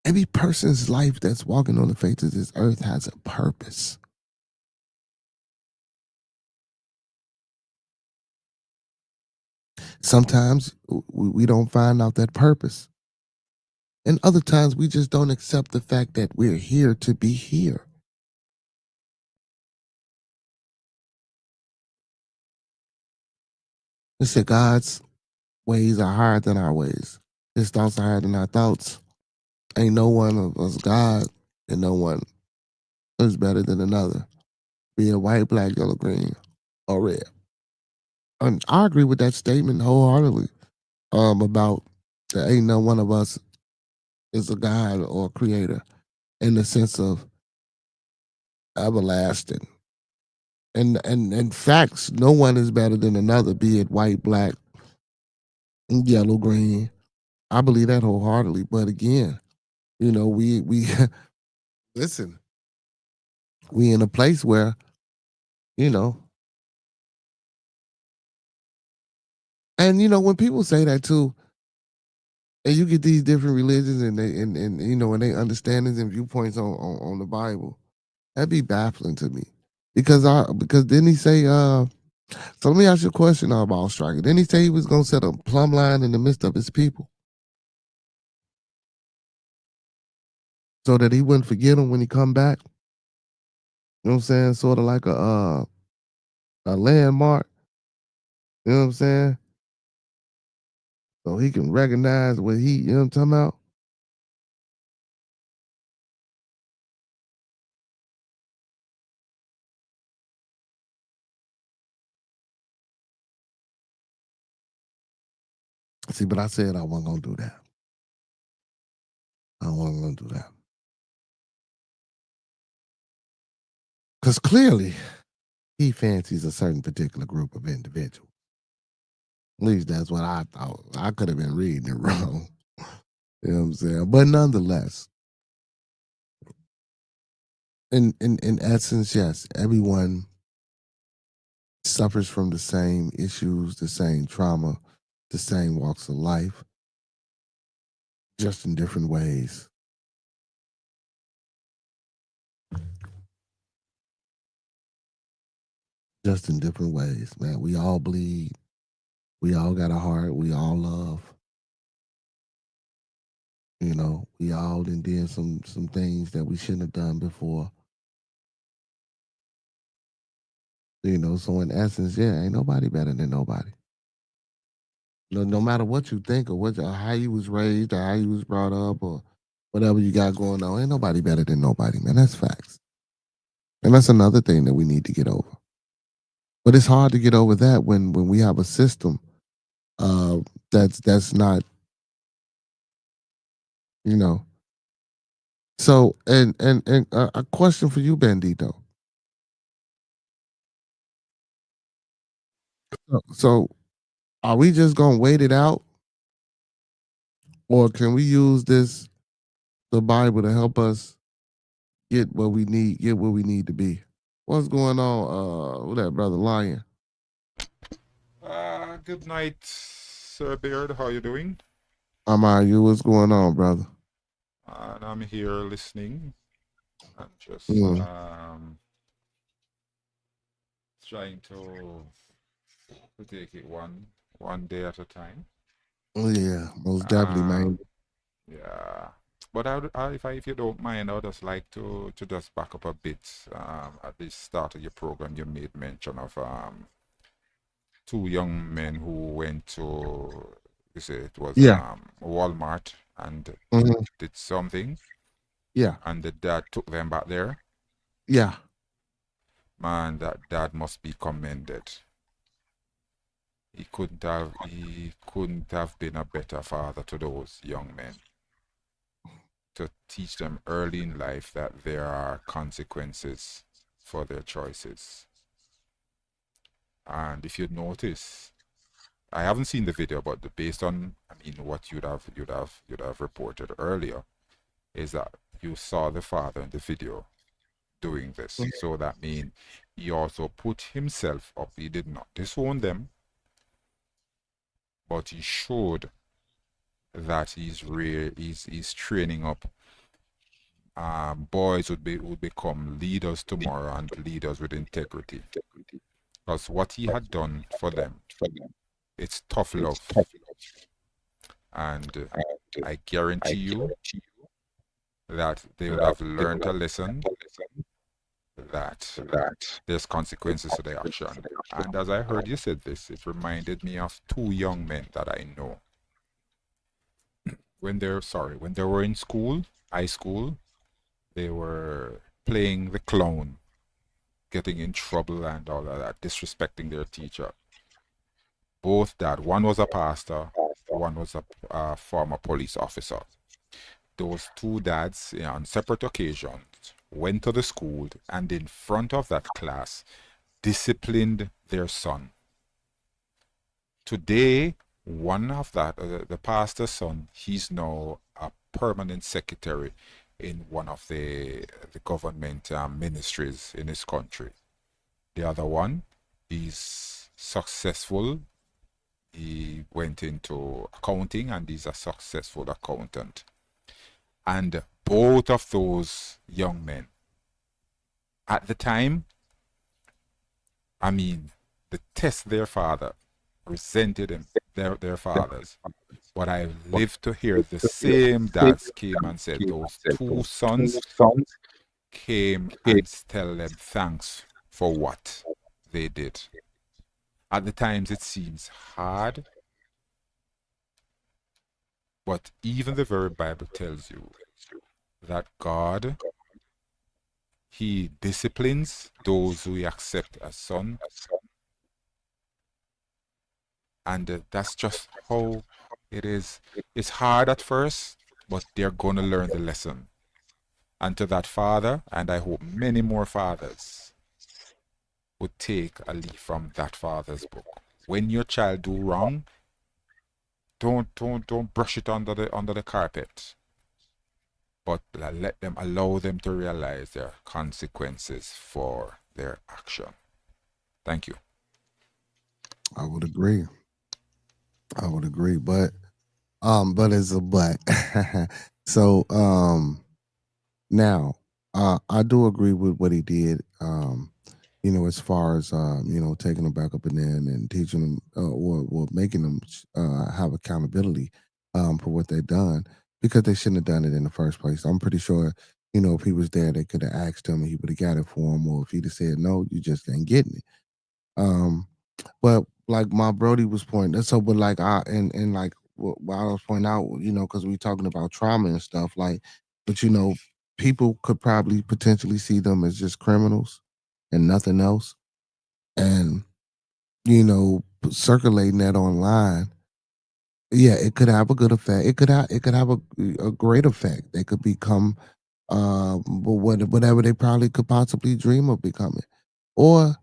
Every person's life that's walking on the face of this earth has a purpose. Sometimes we don't find out that purpose. And other times we just don't accept the fact that we're here to be here. They say God's ways are higher than our ways. His thoughts are higher than our thoughts. Ain't no one of us God, and no one is better than another. Be it white, black, yellow, green, or red. And I agree with that statement wholeheartedly. About that ain't no one of us is a God or a creator in the sense of everlasting. And facts, no one is better than another, be it white, black, yellow, green. I believe that wholeheartedly. But again, we listen, we in a place where, you know, and when people say that too, and you get these different religions and they and they understandings and viewpoints on the Bible, that'd be baffling to me. Because didn't he say so let me ask you a question about Striker. Didn't he say he was gonna set a plumb line in the midst of his people so that he wouldn't forget them when he come back? You know what I'm saying? Sort of like a landmark. You know what I'm saying? So he can recognize what you know what I'm talking about? See, but I said I wasn't gonna do that. I wasn't gonna do that. Because clearly he fancies a certain particular group of individuals. At least that's what I thought. I could have been reading it wrong. You know what I'm saying? But nonetheless, in essence, yes, everyone suffers from the same issues, the same trauma, the same walks of life, just in different ways. just in different ways, man. We all bleed. We all got a heart. We all love. We all did some things that we shouldn't have done before. So in essence, yeah, ain't nobody better than nobody. No matter what you think or how you was raised or how you was brought up or whatever you got going on, ain't nobody better than nobody, man. That's facts. And that's another thing that we need to get over. But it's hard to get over that when we have a system uh, that's not, you know. So and a question for you, Bandito. So are we just gonna wait it out, or can we use the Bible to help us get where we need to be? What's going on, with that brother Lion? Good night, Sir Beard. How you doing? You? What's going on, brother? And I'm here listening and just Mm. trying to take it one day at a time. Oh, yeah, most definitely, man. Um, yeah. But if you don't mind, I would just like to just back up a bit. At the start of your program, you made mention of two young men who went to, you say it was Yeah. Walmart and Mhm. did something, Yeah. and the dad took them back there. Yeah. Man, that dad must be commended. He couldn't have been a better father to those young men, to teach them early in life that there are consequences for their choices. And if you notice, I haven't seen the video, but based on, what you'd have reported earlier, is that you saw the father in the video doing this. So that means he also put himself up. He did not disown them, but he showed that he's training up boys would become leaders tomorrow, and leaders with integrity. Because what he had done for them, it's tough love, and I guarantee you that they would have learned a lesson that there's consequences to their action. And as I heard you said this, it reminded me of two young men that I know. When they were in school, high school, they were playing the clown, getting in trouble and all of that, disrespecting their teacher. Both dad, one was a pastor, one was a former police officer. Those two dads, on separate occasions, went to the school and in front of that class disciplined their son. Today, one of the pastor's son, he's now a permanent secretary in one of the government ministries in his country. The other one is successful. He went into accounting and he's a successful accountant. And both of those young men, at the time, the test their father resented him, their fathers. But I lived to hear the same dads came and said those two sons came and tell them thanks for what they did. At the times it seems hard, but even the very Bible tells you that God, he disciplines those who he accept as son. And that's just how it is. It's hard at first, but they're going to learn the lesson. And to that father, and I hope many more fathers would take a leaf from that father's book. When your child do wrong, don't brush it under the carpet, but allow them to realize there are consequences for their action. Thank you. I would agree. But it's a but. So now I do agree with what he did. as far as taking them back up in there and teaching them or making them have accountability for what they've done because they shouldn't have done it in the first place. I'm pretty sure, if he was there, they could have asked him and he would have got it for him, or if he'd have said no, you just ain't getting it. Um, but like my Brody was pointing, so but like and like what I was pointing out, because we talking about trauma and stuff, like, but people could probably potentially see them as just criminals and nothing else, and circulating that online, yeah, it could have a good effect. It could have a great effect. They could become whatever they probably could possibly dream of becoming, or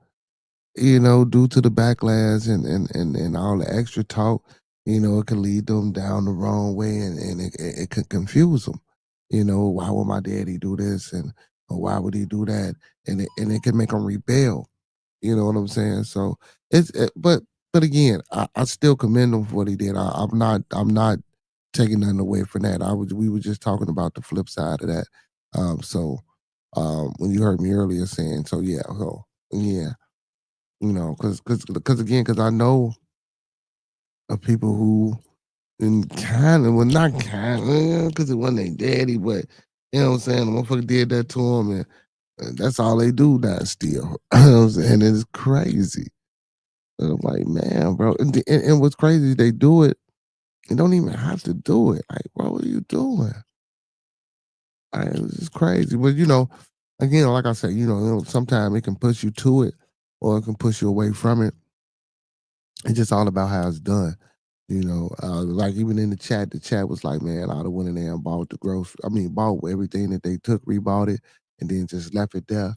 due to the backlash and all the extra talk, it can lead them down the wrong way and it can confuse them. Why would my daddy do this and or why would he do that? And it can make them rebel. You know what I'm saying? So but again, I still commend him for what he did. I'm not taking nothing away from that. We were just talking about the flip side of that. When you heard me earlier saying, yeah, because I know of people who and kind of, well, not kind, because it wasn't their daddy, but you know what I'm saying. The motherfucker did that to him, and that's all they do now. Still, you know what I'm saying? It's crazy. And I'm like, man, bro. And what's crazy is they do it and don't even have to do it. Like, what are you doing? It's just crazy. But again, like I said, sometimes it can push you to it, or it can push you away from it. It's just all about how it's done. Like even in the chat was like, man, I'd have went in there and bought bought everything that they took, rebought it, and then just left it there.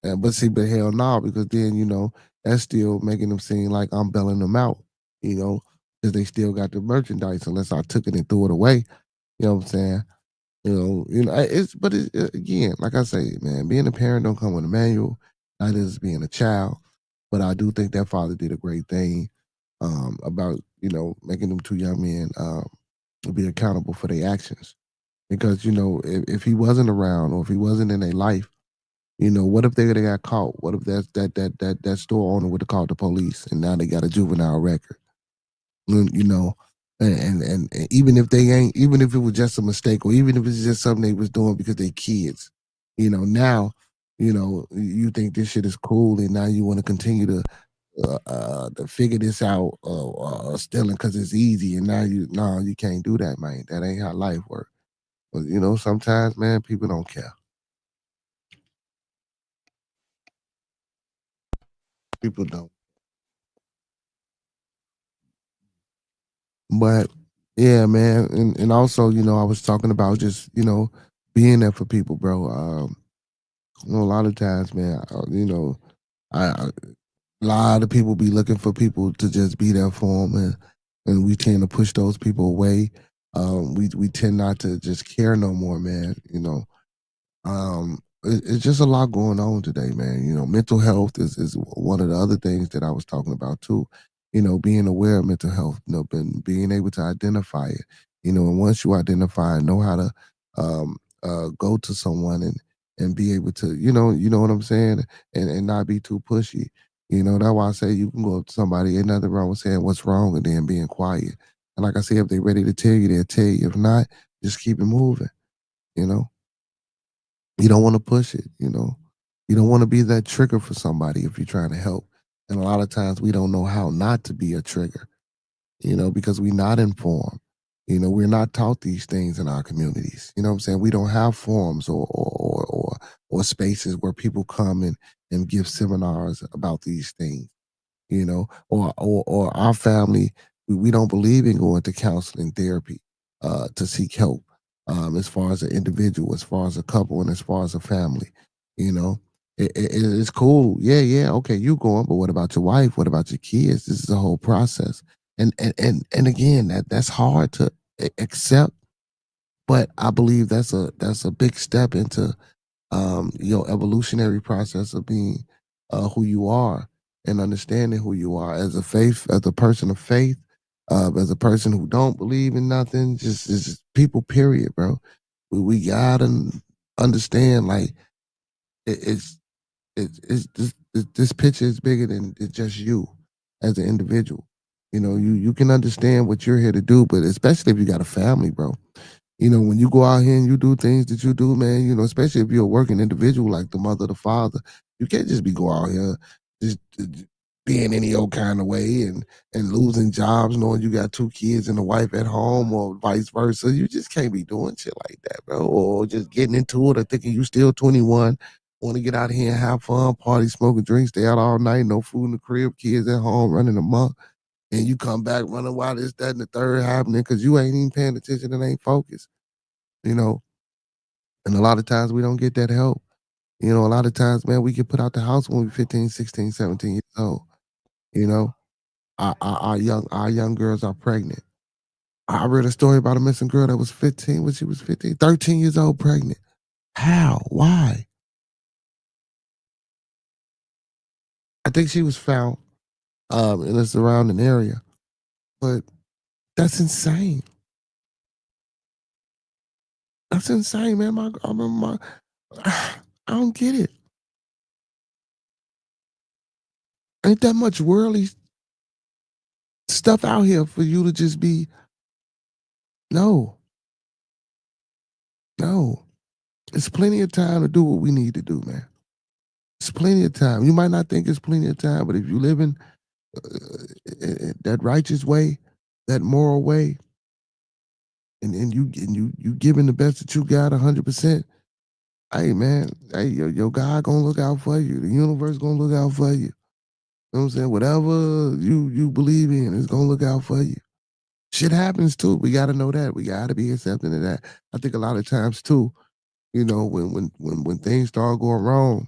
But hell no, because then that's still making them seem like I'm bailing them out, because they still got the merchandise unless I took it and threw it away. You know what I'm saying? Again, like I say, man, being a parent don't come with a manual. Neither is being a child, but I do think that father did a great thing about making them two young men be accountable for their actions. Because if he wasn't around or if he wasn't in their life, what if they would have got caught? What if that store owner would have called the police and now they got a juvenile record? You know, and even if they ain't, even if it was just a mistake, or even if it's just something they was doing because they kids, now, you think this shit is cool, and now you want to continue to figure this out, stealing because it's easy, and now you can't do that, man. That ain't how life works. But sometimes, man, people don't care. People don't. But yeah, man, and also, I was talking about just being there for people, bro. A lot of times, man, a lot of people be looking for people to just be there for them, and we tend to push those people away. We tend not to just care no more, man. It's just a lot going on today, man. Mental health is one of the other things that I was talking about too. Being aware of mental health, being able to identify it. And once you identify and know how to go to someone and be able to, you know what I'm saying, and not be too pushy. That's why I say you can go up to somebody. Ain't nothing wrong with saying what's wrong and then being quiet. And like I say, if they're ready to tell you, they'll tell you. If not, just keep it moving. You know. You don't want to push it, You don't want to be that trigger for somebody if you're trying to help. And a lot of times we don't know how not to be a trigger, because we're not informed. We're not taught these things in our communities. You know what I'm saying? We don't have forums or spaces where people come and give seminars about these things, or our family, we don't believe in going to counseling therapy to seek help, as far as an individual, as far as a couple, and as far as a family. You know, it's cool. Yeah, okay, you going, but what about your wife? What about your kids? This is a whole process, and again, that's hard to accept, but I believe that's a big step into your evolutionary process of being who you are and understanding who you are as a person of faith, as a person who don't believe in nothing, just people, period, bro. We gotta understand, like, it, it's it's just this picture is bigger than just you as an individual. You can understand what you're here to do, but especially if you got a family, bro. When you go out here and you do things that you do, man, especially if you're a working individual like the mother, the father, you can't just be go out here just being any old kind of way and losing jobs, knowing you got two kids and a wife at home, or vice versa. You just can't be doing shit like that, bro. Or just getting into it or thinking you still 21, want to get out here and have fun, party, smoking drinks, stay out all night, no food in the crib, kids at home running amok. And you come back running why this, that, and the third happening because you ain't even paying attention and ain't focused. you know. And a lot of times we don't get that help. A lot of times, man, we get put out the house when we're 15, 16, 17 years old. You know, our young girls are pregnant. I read a story about a missing girl that was 15 when she was 15, 13 years old, pregnant. How? Why? I think she was found in the surrounding area. But that's insane. That's insane, man. I don't get it. Ain't that much worldly stuff out here for you to just be no. No. It's plenty of time to do what we need to do, man. It's plenty of time. You might not think it's plenty of time, but if you live in that righteous way, that moral way, and you giving the best that you got 100%, hey man, hey your God gonna look out for you. The universe gonna look out for you. You know what I'm saying? Whatever you believe in is gonna look out for you. Shit happens too. We gotta know that. We gotta be accepting of that. I think a lot of times too, when things start going wrong,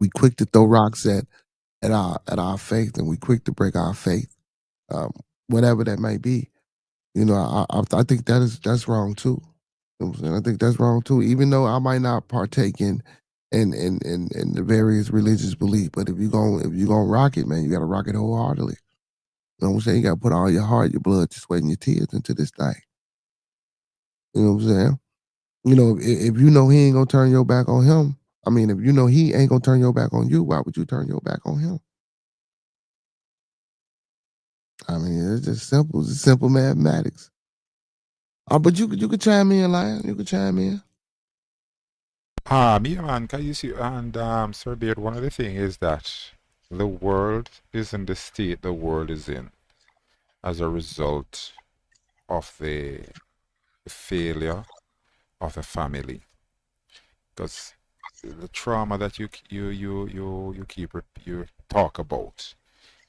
we quick to throw rocks at our faith, and we quick to break our faith, um, whatever that may be. I think that's wrong too. You know what I'm saying? I think that's wrong too. Even though I might not partake in the various religious belief, but if you gonna rock it, man, you gotta rock it wholeheartedly. You know what I'm saying? You gotta put all your heart, your blood, your sweat, and your tears into this thing. You know what I'm saying? If you know he ain't gonna turn your back on him, I mean, if you know he ain't gonna turn your back on you, why would you turn your back on him? I mean, it's just simple. It's simple mathematics. But you could chime in, Lion. You could chime in. Yeah, man, can you see? And Sir Beard, one of the things is that the world is in the state the world is in as a result of the failure of the family, because the trauma that you talk about.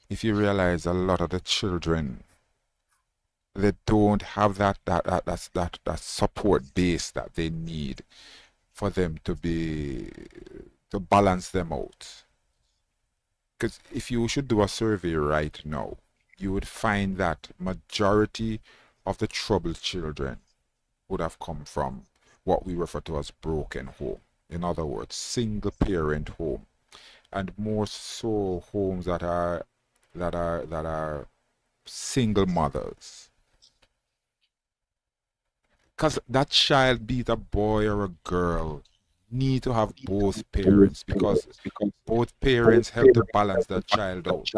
If you realize a lot of the children, they don't have that support base that they need for them to balance them out. Because if you should do a survey right now, you would find that majority of the troubled children would have come from what we refer to as broken home. In other words, single parent home, and more so homes that are single mothers. Because that child, be it a boy or a girl, need to have both parents, because both parents help to balance that child out.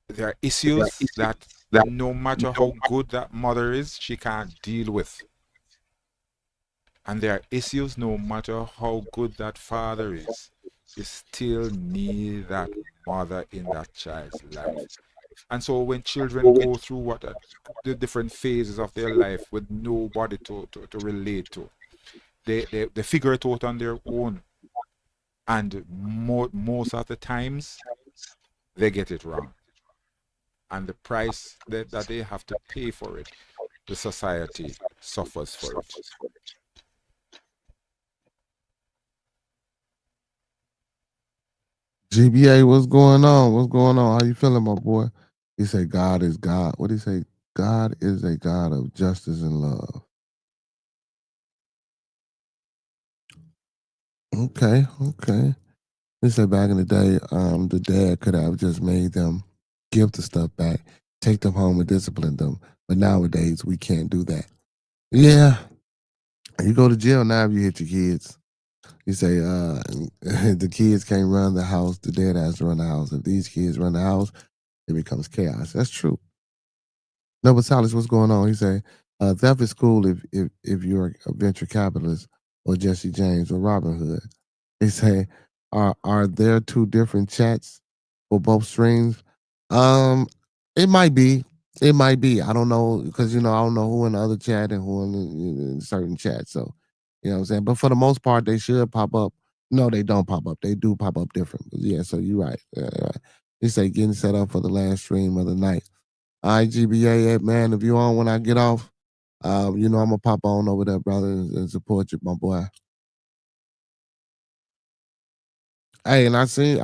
There are issues that no matter how good that mother is, she can't deal with. And there are issues no matter how good that father is, you still need that mother in that child's life. And so when children go through the different phases of their life with nobody to relate to, they figure it out on their own. And most of the times, they get it wrong. And the price that they have to pay for it, the society suffers for it. GBA, what's going on? What's going on? How you feeling, my boy? He said God is God. What do he say? God is a God of justice and love. Okay. He said back in the day, the dad could have just made them give the stuff back, take them home and discipline them. But nowadays we can't do that. Yeah. You go to jail now if you hit your kids. You say the kids can't run the house, the dad has to run the house. If these kids run the house, it becomes chaos. That's true. No, but Silas, what's going on? He say, theft is cool if you're a venture capitalist or Jesse James or Robin Hood. They say, are there two different chats for both streams? Um, it might be. It might be. I don't know because I don't know who in the other chat and who in certain chat. So you know what I'm saying. But for the most part, they should pop up. No, they don't pop up. They do pop up different. But yeah, so you're right. Right. They say getting set up for the last stream of the night. IGBA, man, if you on when I get off, I'm gonna pop on over there, brother, and support you, my boy. Hey, and I seen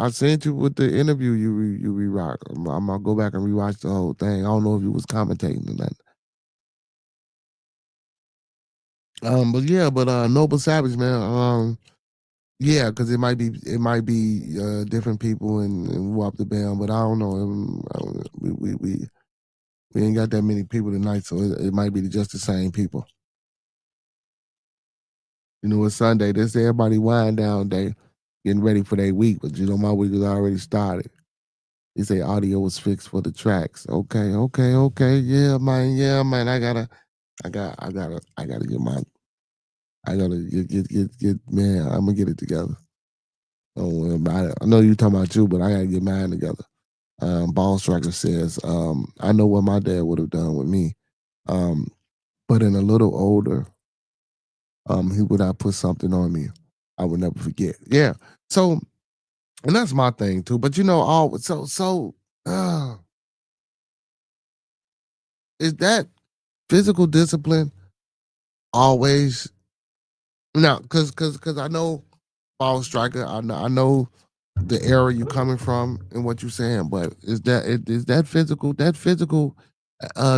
you with the interview you re-rock. I'm gonna go back and rewatch the whole thing. I don't know if you was commentating or nothing. But yeah, Noble Savage, man. Yeah, because it might be different people and Wop the Band, but I don't know. We ain't got that many people tonight, so it might be just the same people. It's Sunday. This everybody wind down day, getting ready for their week. But my week has already started. They say audio was fixed for the tracks. Okay. Yeah, man. I gotta get. Man, I'm gonna get it together. Don't worry about it. I know you talking about you, but I gotta get mine together. Ball Striker says, I know what my dad would have done with me. But in a little older, he would have put something on me I would never forget. Yeah. So, and that's my thing too. But is that physical discipline always now? Because I know Ball Striker, I know the era you coming from and what you're saying, but is that physical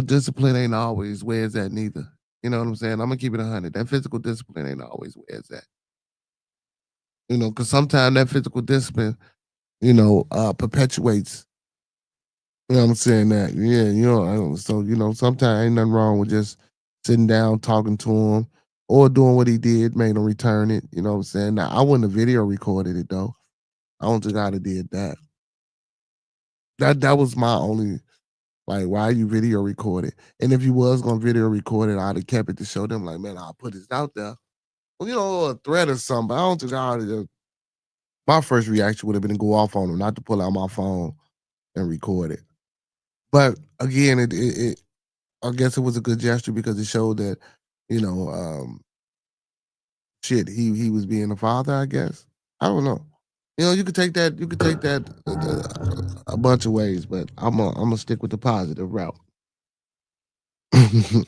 discipline ain't always where it's at neither. You know what I'm saying? I'm gonna keep it 100. That physical discipline ain't always where it's at. Because sometimes that physical discipline, perpetuates. You know what I'm saying? That yeah, so sometimes ain't nothing wrong with just sitting down talking to him or doing what he did, made him return it. You know what I'm saying? Now I wouldn't have video recorded it though. I don't think I'd have did that. That was my only like why you video record it. And if you was gonna video record it, I'd have kept it to show them like, man, I'll put this out there. Well, a threat or something. But I don't think I'd have my first reaction would have been to go off on him, not to pull out my phone and record it. But again, it I guess it was a good gesture because it showed that, shit, he was being a father, I guess. I don't know. You could take that a bunch of ways, but I'm gonna stick with the positive route. I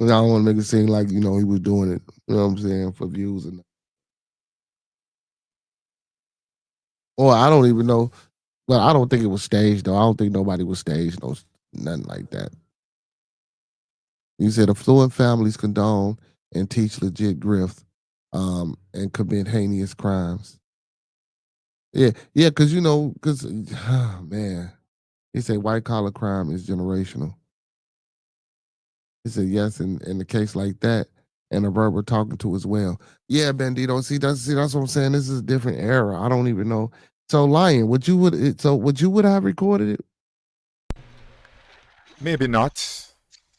don't want to make it seem like he was doing it. You know what I'm saying for views or I don't even know. Well, I don't think it was staged though. I don't think nobody was staged. No, nothing like that. You said affluent families condone and teach legit grift, and commit heinous crimes. Yeah, because man, he said white collar crime is generational. He said yes, in a case like that, and a verb we're talking to as well. Yeah, Bandito. See that's what I'm saying. This is a different era. I don't even know. So, Lion, would you would have recorded it? Maybe not.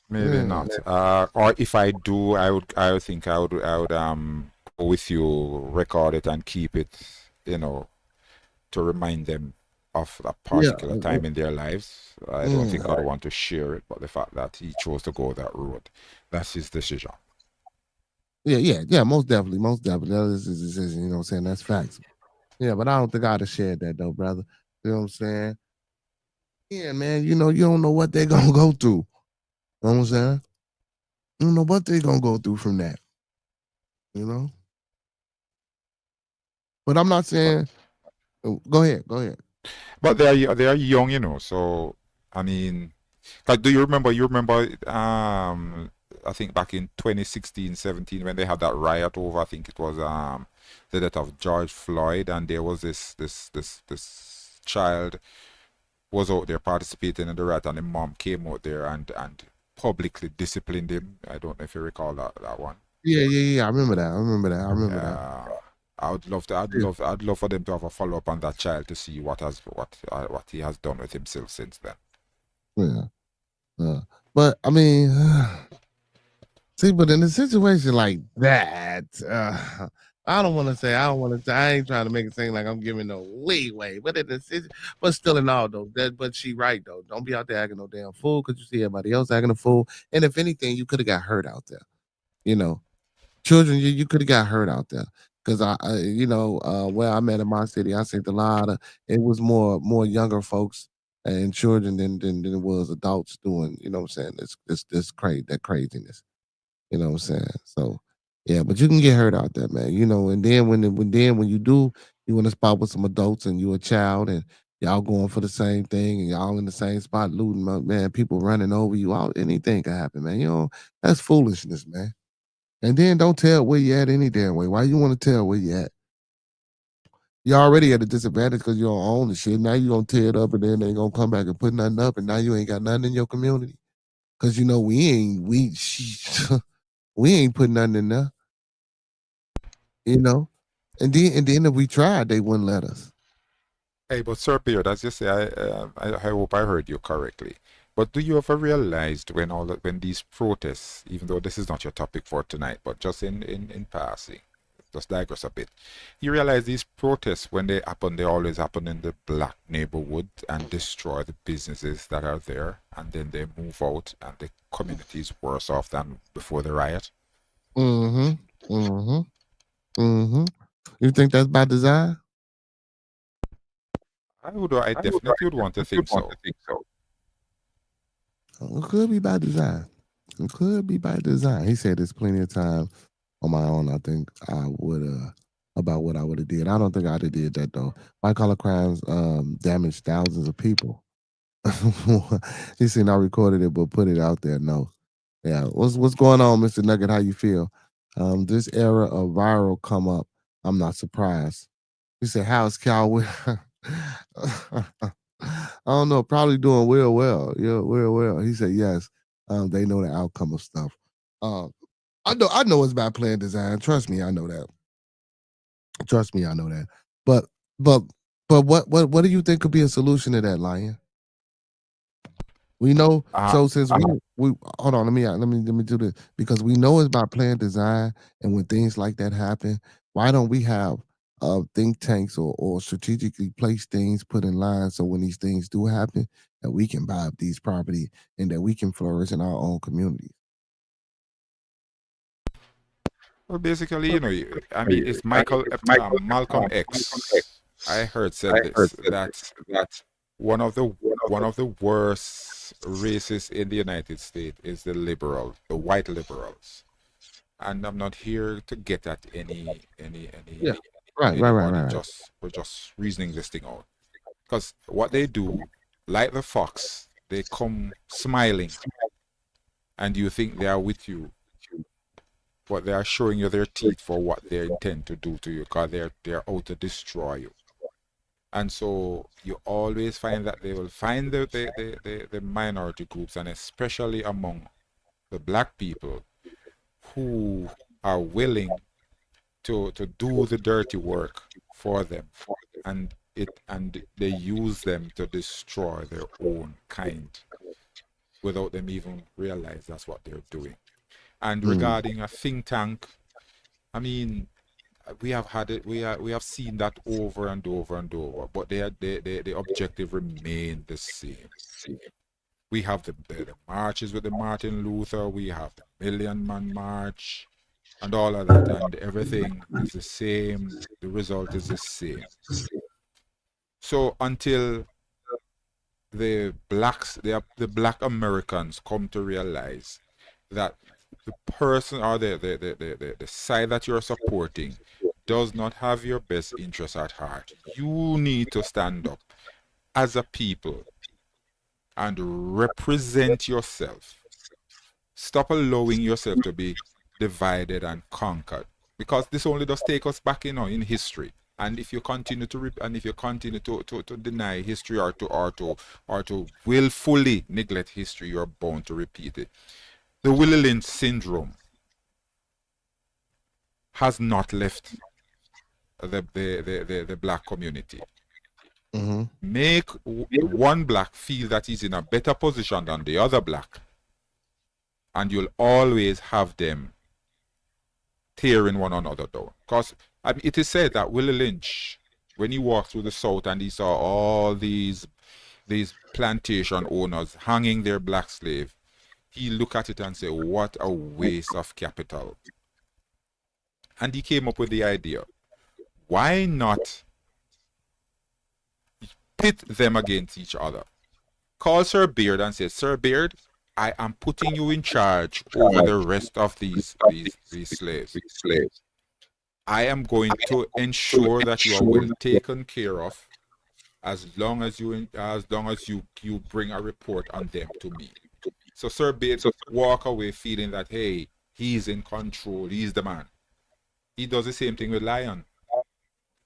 Maybe not. Or if I do, I would think I would go with you, record it and keep it, to remind them of a particular time in their lives. I don't think I'd want to share it, but the fact that he chose to go that road, that's his decision. Yeah, most definitely. That is his decision, you know what I'm saying? That's facts. Yeah, but I don't think I'd have shared that though, brother. You know what I'm saying? Yeah, man, you don't know what they're gonna go through. You know what I'm saying? You don't know what they're gonna go through from that. You know? But I'm not saying go ahead. But they are young, so I mean, like, do you remember? I think back in 2016, 17, when they had that riot over, I think it was the death of George Floyd, and there was this child was out there participating in the riot, and the mom came out there and publicly disciplined him. I don't know if you recall that one. Yeah. I remember that. I'd love for them to have a follow up on that child to see what he has done with himself since then. Yeah. But I mean, see, but in a situation like that, I ain't trying to make it seem like I'm giving no leeway. But but still in all though, but she right though. Don't be out there acting no damn fool because you see everybody else acting a fool. And if anything, you could have got hurt out there. You know, children, you could have got hurt out there. Cause where I'm at in my city, I think it was more younger folks and children than it was adults doing, you know what I'm saying? That craziness. You know what I'm saying? So yeah, but you can get hurt out there, man. And then when you do, you in a spot with some adults and you a child and y'all going for the same thing and y'all in the same spot looting, man, people running over you, anything can happen, man. That's foolishness, man. And then don't tell where you at any damn way. Why you want to tell where you at? You already at a disadvantage because you don't own the shit. Now you gonna tear it up and then they gonna come back and put nothing up and now you ain't got nothing in your community. Cause we ain't putting nothing in there. And then if we tried, they wouldn't let us. Hey, but Sir Beard, as you say, I hope I heard you correctly. But do you ever realize when these protests, even though this is not your topic for tonight, but just in passing, just digress a bit, you realize these protests, when they happen, they always happen in the black neighborhood and destroy the businesses that are there, and then they move out, and the community is worse off than before the riot? Mm-hmm. Mm-hmm. Mm-hmm. You think that's by design? I definitely would want to think so. It could be by design. It could be by design. He said there's plenty of time on my own. I think I would about what I would have did. I don't think I'd have did that though. White collar crimes damaged thousands of people. He said I recorded it but put it out there. No. Yeah. What's going on, Mr. Nugget? How you feel? This era of viral come up. I'm not surprised. He said, how's Cal? I don't know, probably doing well. Yeah, well. He said yes. They know the outcome of stuff. I know it's about plan design. Trust me, I know that. Trust me, I know that. But but what do you think could be a solution to that, Lion? We know. So since we hold on, let me do this because we know it's about plan design, and when things like that happen, why don't we have think tanks or strategically place things put in line so when these things do happen, that we can buy up these property and that we can flourish in our own communities. Well, basically, I mean, it's Malcolm X. I heard said this that one of the worst races in the United States is the white liberals, and I'm not here to get at any Right. We're just reasoning this thing out, because what they do, like the fox, they come smiling, and you think they are with you. But they are showing you their teeth for what they intend to do to you, because they're out to destroy you. And so you always find that they will find the minority groups, and especially among the black people, who are willing to do the dirty work for them, and they use them to destroy their own kind without them even realize that's what they're doing. And regarding a think tank, I mean, we have had it. We have seen that over and over and over. But the objective remained the same. We have the marches with the Martin Luther. We have the Million Man March, and all of that, and everything is the same. The result is the same. So until the black Americans come to realize that the person or the side that you're supporting does not have your best interest at heart, you need to stand up as a people and represent yourself. Stop allowing yourself to be divided and conquered, because this only does take us back in history. And if you continue to deny history or to willfully neglect history, you're bound to repeat it. The Willie Lynch syndrome has not left the black community. Mm-hmm. Make one black feel that he's in a better position than the other black, and you'll always have them tearing one another down. Because it is said that Willie Lynch, when he walked through the South and he saw all these plantation owners hanging their black slave, he looked at it and said, what a waste of capital. And he came up with the idea, why not pit them against each other? Call Sir Beard and say, Sir Beard, I am putting you in charge over the rest of these slaves. I am going to ensure that you are well taken care of as long as you bring a report on them to me. So Sir Beard walk away feeling that, hey, he's in control, he's the man. He does the same thing with Lion.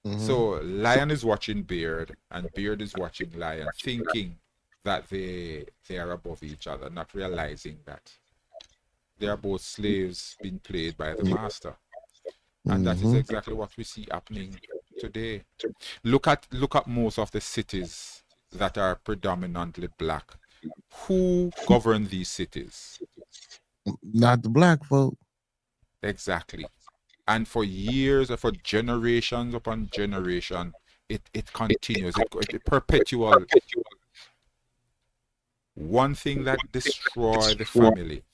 Mm-hmm. So Lion is watching Beard, and Beard is watching Lion, thinking that they are above each other, not realizing that they are both slaves being played by the master. And that is exactly what we see happening today. Look at most of the cities that are predominantly black. Who govern these cities? Not the black folk. Exactly. And for years, for generations upon generation, it continues. It perpetual. One thing that destroyed the family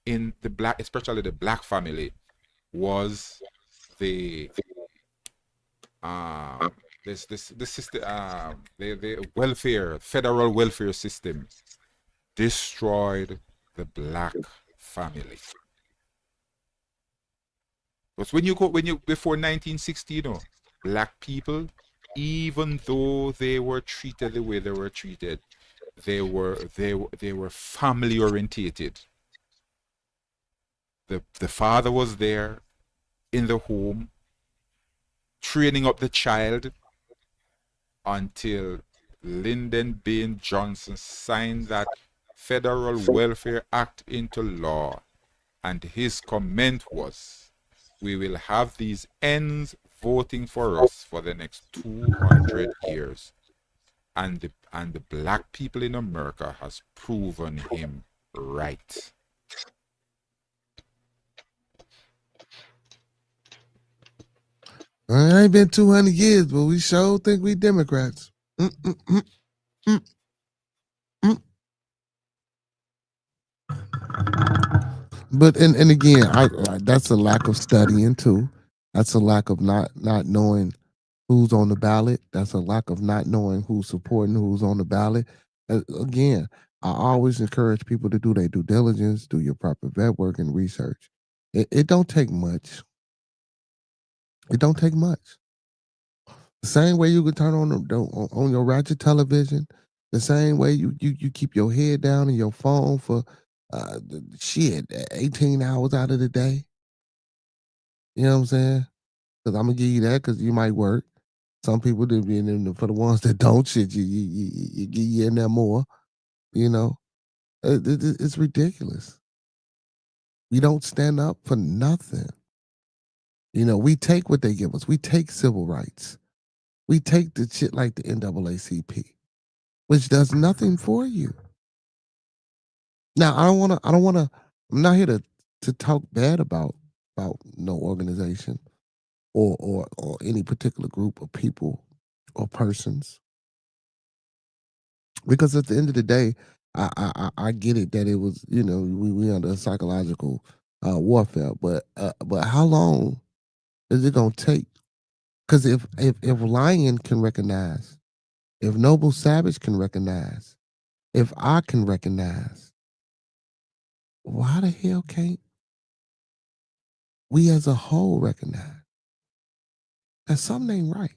in the black, especially the black family, was the system, the welfare, federal welfare system destroyed the black family. But when you before 1960, black people, even though they were treated the way they were treated, they were family orientated. The father was there in the home, training up the child until Lyndon Baines Johnson signed that Federal Welfare Act into law, and his comment was, we will have these ends voting for us for the next 200 years. And the black people in America has proven him right. It ain't been 200 years, but we sure think we Democrats. But and again, I that's a lack of studying too. That's a lack of not knowing who's on the ballot. That's a lack of not knowing who's supporting who's on the ballot. Again, I always encourage people to do their due diligence, do your proper vet work and research. It don't take much. It don't take much. The same way you can turn on your ratchet television, the same way you keep your head down in your phone for 18 hours out of the day. You know what I'm saying? Because I'm gonna give you that because you might work. Some people do be in there, for the ones that don't, shit, you get you in there more. You know, it's ridiculous. We don't stand up for nothing. You know, we take what they give us. We take civil rights. We take the shit like the NAACP, which does nothing for you. Now, I don't wanna. I'm not here to talk bad about no organization or any particular group of people or persons, because at the end of the day, I get it that it was, you know, we under psychological warfare, but how long is it gonna take? Because if Lion can recognize, if Noble Savage can recognize, if I can recognize, why the hell can't we as a whole recognize that something ain't right?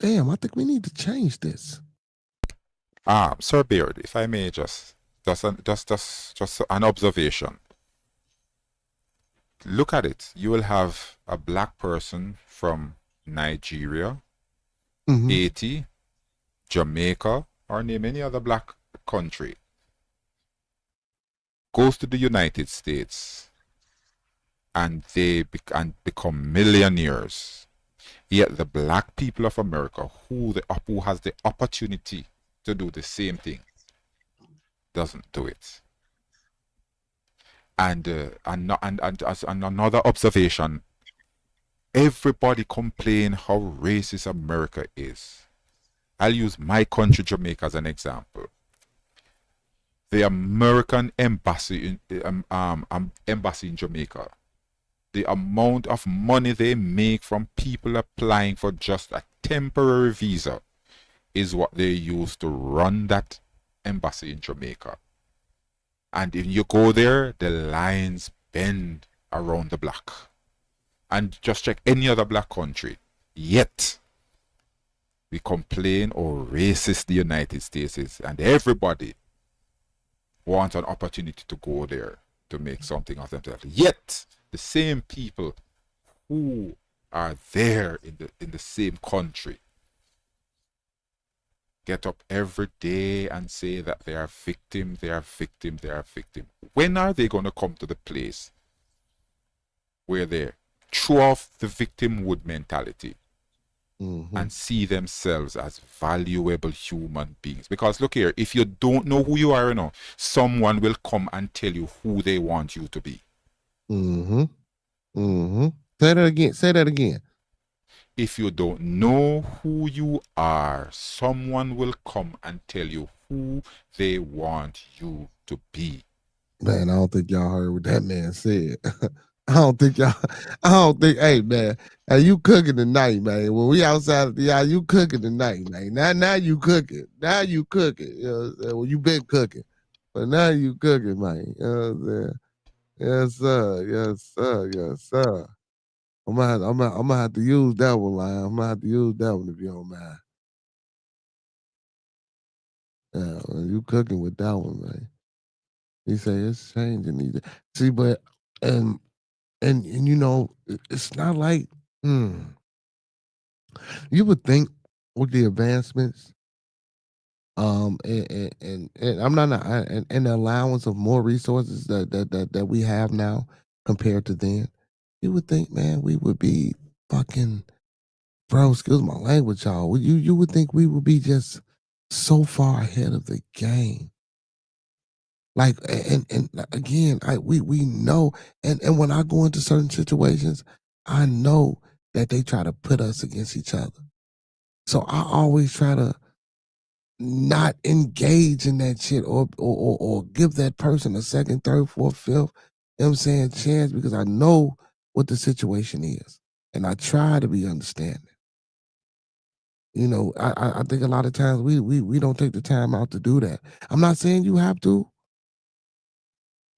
Damn, I think we need to change this. Sir Beard, if I may just an observation. Look at it. You will have a black person from Nigeria, Haiti, Jamaica, or name any other black country, goes to the United States, and become millionaires. Yet the black people of America, who has the opportunity to do the same thing, doesn't do it. And another observation, everybody complain how racist America is. I'll use my country, Jamaica, as an example. The American embassy in Jamaica, the amount of money they make from people applying for just a temporary visa is what they use to run that embassy in Jamaica. And if you go there, the lines bend around the block. And just check any other black country. Yet, we complain how racist the United States is, and everybody wants an opportunity to go there to make something of themselves. Yet, the same people who are there in the same country get up every day and say that they are victim, they are victim, they are victim. When are they going to come to the place where they throw off the victimhood mentality and see themselves as valuable human beings? Because look here, if you don't know who you are, you know, someone will come and tell you who they want you to be. Say that again. If you don't know who you are, someone will come and tell you who they want you to be. Man, I don't think y'all heard what that man said. Hey man, hey, you cooking tonight, man. When we outside of the eye, you cooking tonight, man. Now you cooking. Now you cooking. You know what I'm saying? Well, you been cooking. But now you cooking, man. You know what I'm saying? Yes, sir. Yes, sir. Yes, sir. I'm gonna have to use that one, Lion. I'm gonna have to use that one if you don't mind. Yeah, man, you cooking with that one, man. He say it's changing. See, but and you know, it's not like you would think with the advancements, and I'm not and the allowance of more resources that we have now compared to then, you would think, man, we would be fucking, bro. Excuse my language, y'all. You would think we would be just so far ahead of the game. Like, and again, we know, and when I go into certain situations, I know that they try to put us against each other. So I always try to not engage in that shit or give that person a second, third, fourth, fifth, you know what I'm saying, chance, because I know what the situation is. And I try to be understanding. You know, I think a lot of times we don't take the time out to do that. I'm not saying you have to,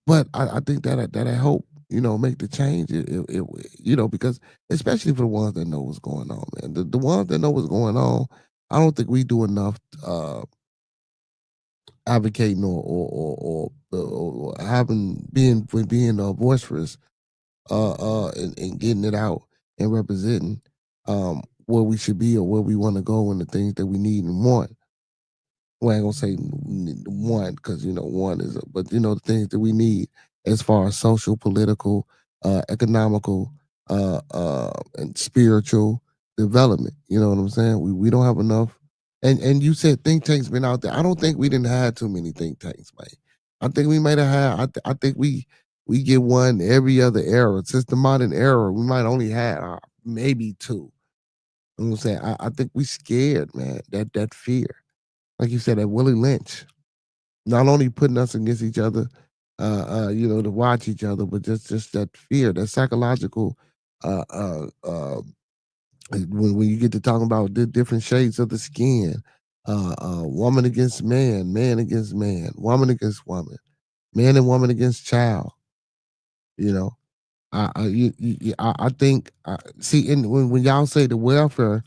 but I think that help, you know, make the change. You know, because especially for the ones that know what's going on, man. The ones that know what's going on, I don't think we do enough advocating or having being boisterous and getting it out and representing where we should be or where we want to go and the things that we need and want. Well, I ain't gonna say one because you know one is, but you know the things that we need as far as social, political, economical, and spiritual development. You know what I'm saying? We don't have enough. And you said think tanks been out there. I don't think we didn't have too many think tanks, man. I think we might have had. I think we get one every other era. Since the modern era, we might only had maybe two. You know what I'm saying? I think we scared, man. That fear, like you said, that Willie Lynch, not only putting us against each other, you know, to watch each other, but just that fear, that psychological, when you get to talking about the different shades of the skin, woman against man, man against man, woman against woman, man and woman against child, you know. I think see, when y'all say the welfare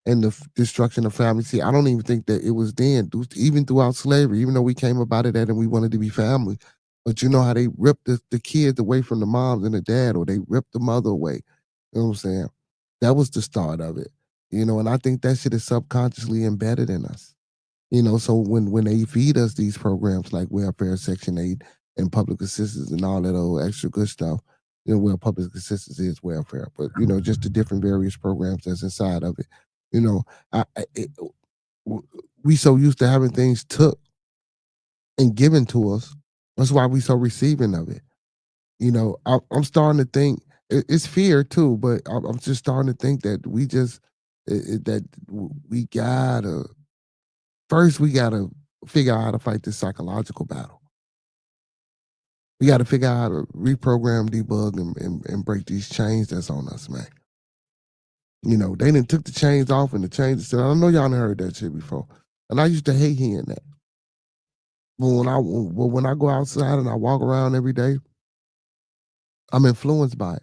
and the destruction of family, see, I don't even think that it was then, even throughout slavery, even though we came about it and we wanted to be family. But you know how they ripped the kids away from the moms and the dad, or they ripped the mother away. You know what I'm saying? That was the start of it. You know, and I think that shit is subconsciously embedded in us. You know, so when they feed us these programs like welfare, Section 8, and public assistance and all that old extra good stuff, Well, public assistance is welfare, but just the different various programs that's inside of it. We so used to having things took and given to us. That's why we so receiving of it. I'm starting to think it's fear too, but I'm just starting to think that we gotta first we gotta figure out how to fight this psychological battle. We got to figure out how to reprogram, debug, and break these chains that's on us, man. They done took the chains off and the chains still. I know y'all done heard that shit before, and I used to hate hearing that. But when I go outside and I walk around every day, I'm influenced by it.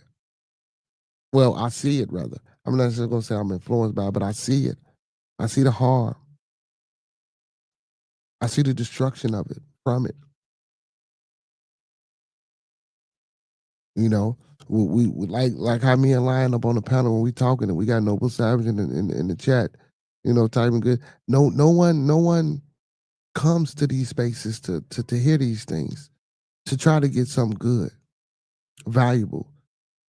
Well, I see it rather. I'm not just gonna say I'm influenced by it, but I see it. I see the harm. I see the destruction of it from it. We like how me and Lion up on the panel when we talking and we got Noble Savage in the chat, typing good. No one comes to these spaces to hear these things, to try to get something good, valuable.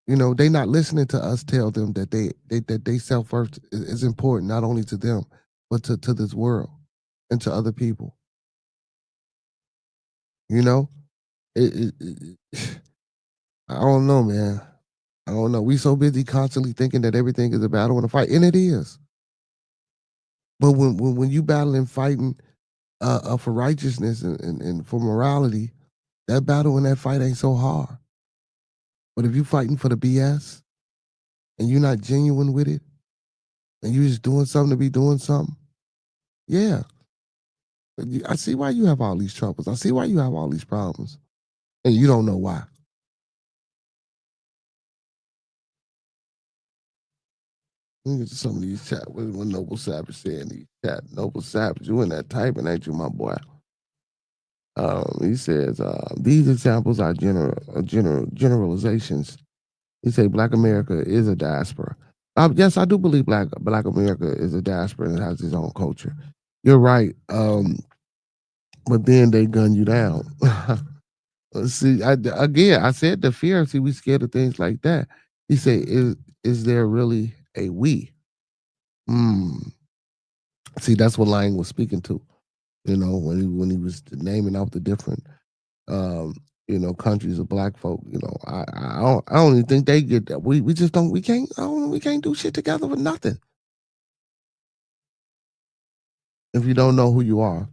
They not listening to us tell them that they self-worth is important not only to them, but to this world and to other people. I don't know, man. I don't know. We so busy constantly thinking that everything is a battle and a fight, and it is. But when you battling, fighting for righteousness and for morality, that battle and that fight ain't so hard. But if you fighting for the BS and you're not genuine with it, and you just doing something to be doing something, yeah. I see why you have all these troubles. I see why you have all these problems, and you don't know why. Look at some of these chat. What Noble Savage said in these chat. Noble Savage, you in that typing, ain't you, my boy? He says these examples are generalizations. He say Black America is a diaspora. Yes, I do believe Black America is a diaspora and has its own culture. You're right. But then they gun you down. See, I said the fear. See, we scared of things like that. He said, "Is there really a we?" See, that's what Lang was speaking to. When he was naming out the different, countries of Black folk. I don't even think they get that. We just don't. We can't. We can't do shit together with nothing. If you don't know who you are,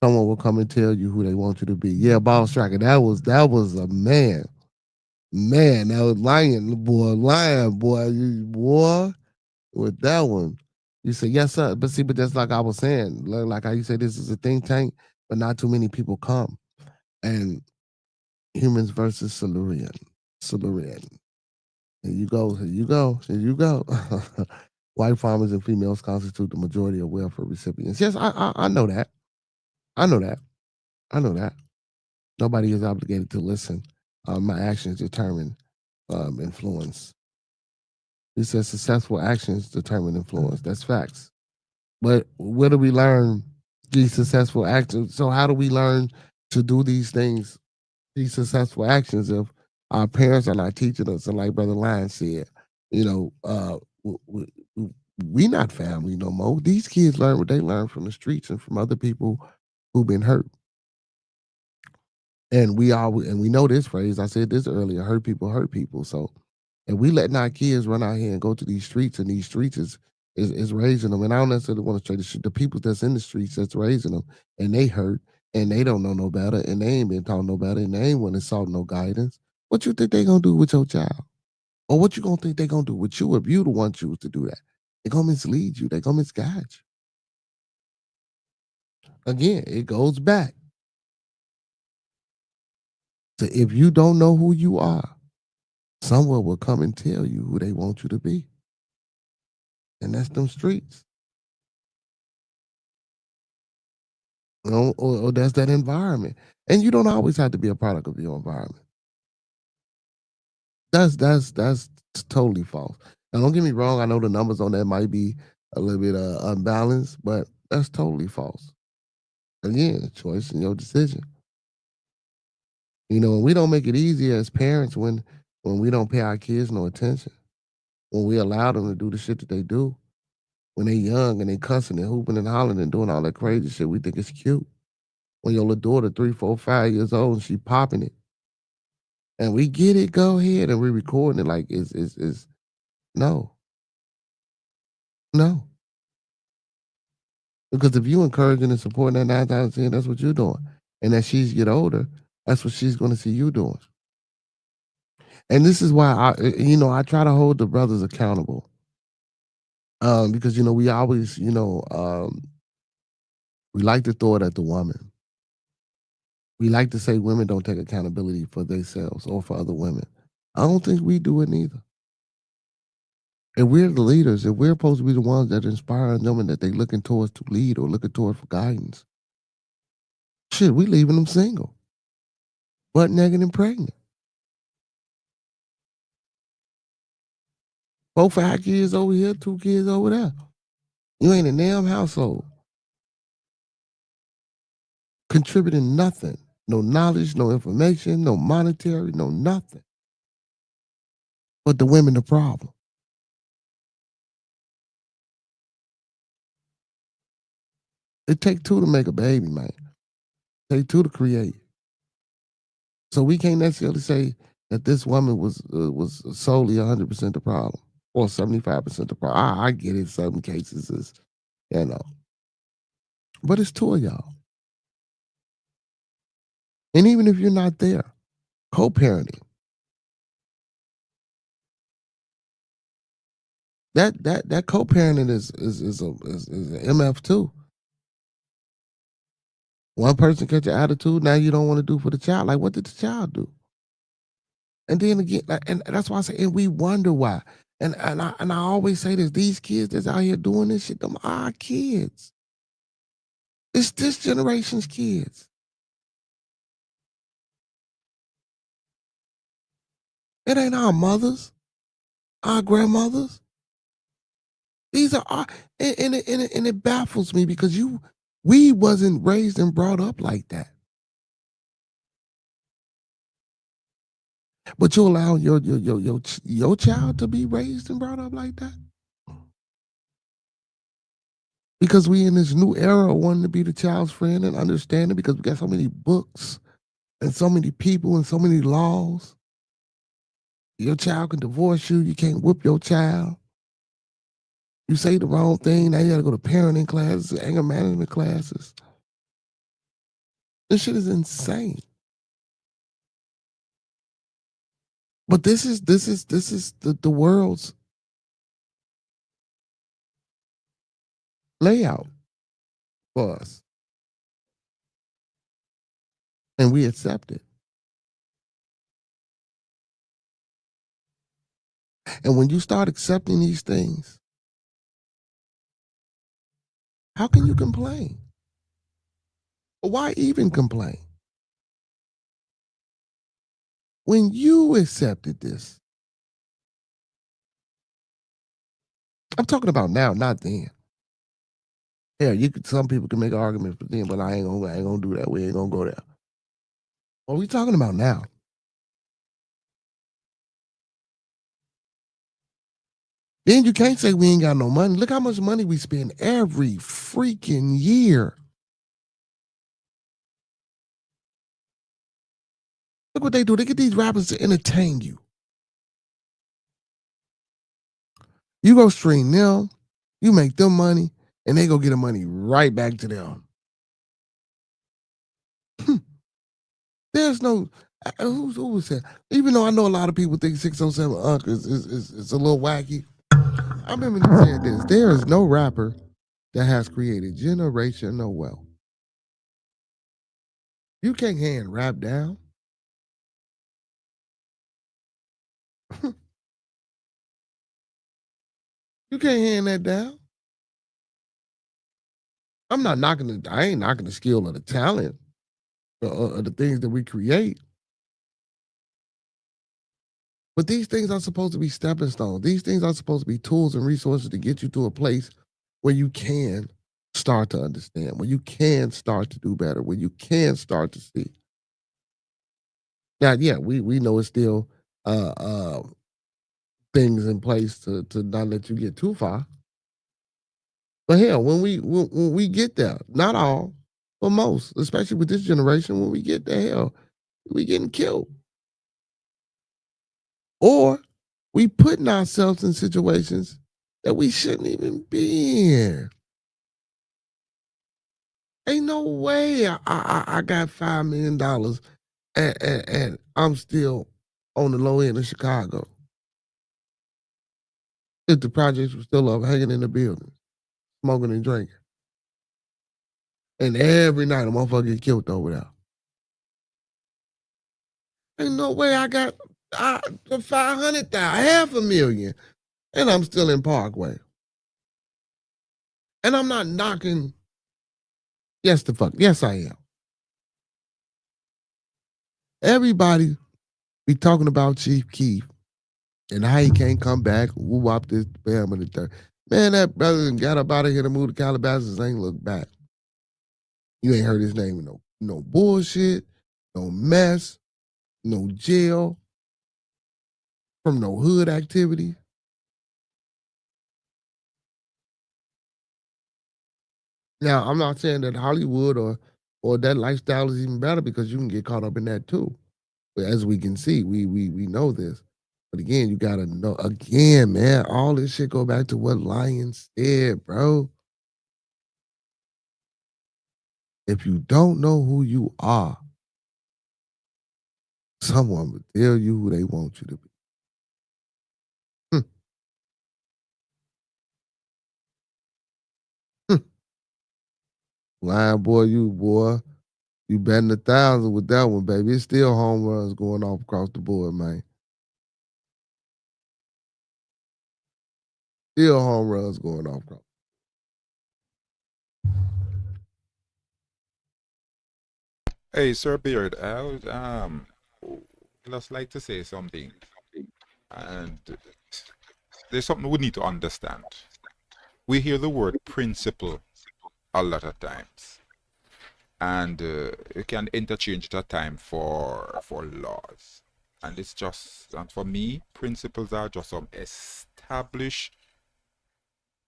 someone will come and tell you who they want you to be. Yeah, Ball Striker. That was a man. Man, that was lion boy, with that one. You say, yes, sir. But see, but that's like I was saying, like how you say this is a think tank, but not too many people come. And humans versus Silurian. Here you go. White farmers and females constitute the majority of welfare recipients. Yes, I know that. I know that. Nobody is obligated to listen. My actions determine influence. He says successful actions determine influence. That's facts. But where do we learn these successful actions? So how do we learn to do these things, these successful actions, if our parents are not teaching us? And like Brother Lion said, we not family no more. These kids learn what they learn from the streets and from other people who've been hurt. And we know this phrase. I said this earlier: hurt people hurt people. So, and we letting our kids run out here and go to these streets, and these streets is raising them. And I don't necessarily want to say the people that's in the streets that's raising them, and they hurt, and they don't know no better, and they ain't been taught no better, and they ain't want to sought no guidance. What you think they gonna do with your child? Or what you gonna think they gonna do with you if you the one choose to do that? They gonna mislead you. They gonna misguide you. Again, it goes back. So if you don't know who you are, someone will come and tell you who they want you to be. And that's them streets. Or that's that environment. And you don't always have to be a product of your environment. That's totally false. Now don't get me wrong, I know the numbers on that might be a little bit unbalanced, but that's totally false. Again, choice and your decision. And we don't make it easy as parents when when we don't pay our kids no attention, when we allow them to do the shit that they do, when they young and they cussing and hooping and hollering and doing all that crazy shit, we think it's cute. When your little daughter 3, 4, 5 years old and she popping it, and we get it, go ahead, and we recording it like it's no. No. Because if you encouraging and supporting that 9 times 10, that's what you're doing. And as she's get older, that's what she's going to see you doing. And this is why I try to hold the brothers accountable. Because we always, we like to throw it at the woman. We like to say women don't take accountability for themselves or for other women. I don't think we do it neither. If we're the leaders, if we're supposed to be the ones that inspire them and that they looking towards to lead or looking towards for guidance, shit, we leaving them single, butt naked and pregnant. 4, 5 kids over here, 2 kids over there. You ain't a damn household. Contributing nothing. No knowledge, no information, no monetary, no nothing. But the women the problem. It take 2 to make a baby, man. It take 2 to create. So we can't necessarily say that this woman was solely 100% the problem or 75% the problem. I get it. Some cases is, but it's 2 of y'all. And even if you're not there, co-parenting. That co-parenting is an MF too. One person catch an attitude, now you don't want to do for the child. Like, what did the child do? And then again, and that's why I say, and we wonder why. And I always say this: these kids that's out here doing this shit, them are our kids. It's this generation's kids. It ain't our mothers, our grandmothers. These are our, and it baffles me because we wasn't raised and brought up like that. But you allow your child to be raised and brought up like that? Because we in this new era of wanting to be the child's friend and understanding because we got so many books and so many people and so many laws. Your child can divorce you. You can't whip your child. You say the wrong thing. Now you got to go to parenting classes, anger management classes. This shit is insane. But this is the world's layout for us. And we accept it. And when you start accepting these things, how can you complain? Or why even complain? When you accepted this, I'm talking about now, not then. Yeah, some people can make arguments for then, but I ain't gonna do that. We ain't gonna go there. What are we talking about now? Then you can't say we ain't got no money. Look how much money we spend every freaking year. Look what they do. They get these rappers to entertain you. You go stream them, you make them money, and they go get the money right back to them. There's no, who was that? Even though I know a lot of people think 607 Unc is a little wacky. I remember you saying this. There is no rapper that has created generational wealth. You can't hand rap down. You can't hand that down. I ain't knocking the skill or the talent or the things that we create. But these things are supposed to be stepping stones. These things are supposed to be tools and resources to get you to a place where you can start to understand, where you can start to do better, where you can start to see. Now, yeah, we know it's still things in place to not let you get too far. But hell, when we get there, not all, but most, especially with this generation, when we get there, hell, we getting killed. Or we putting ourselves in situations that we shouldn't even be in. Ain't no way I got $5 million and I'm still on the low end of Chicago. If the projects were still up, hanging in the building, smoking and drinking. And every night a motherfucker get killed over there. Ain't no way I got 500,000, $500,000, and I'm still in Parkway. And I'm not knocking. Yes, I am. Everybody be talking about Chief Keef and how he can't come back, woo wop this, bam, and the third. Man, that brother got up out of here to move to Calabasas, ain't look back. You ain't heard his name, no bullshit, no mess, no jail, from no hood activity. Now, I'm not saying that Hollywood or that lifestyle is even better, because you can get caught up in that too. But as we can see, we know this. But again, you gotta know, again, man, all this shit go back to what Lion said, bro. If you don't know who you are, someone will tell you who they want you to be. Lion boy, you betting 1,000 with that one, baby. It's still home runs going off across the board, man. Still home runs going off across. Hey, Sir Beard, I would just like to say something, and there's something we need to understand. We hear the word principle a lot of times, and you can interchange it at time for laws, and it's just, and for me, principles are just some established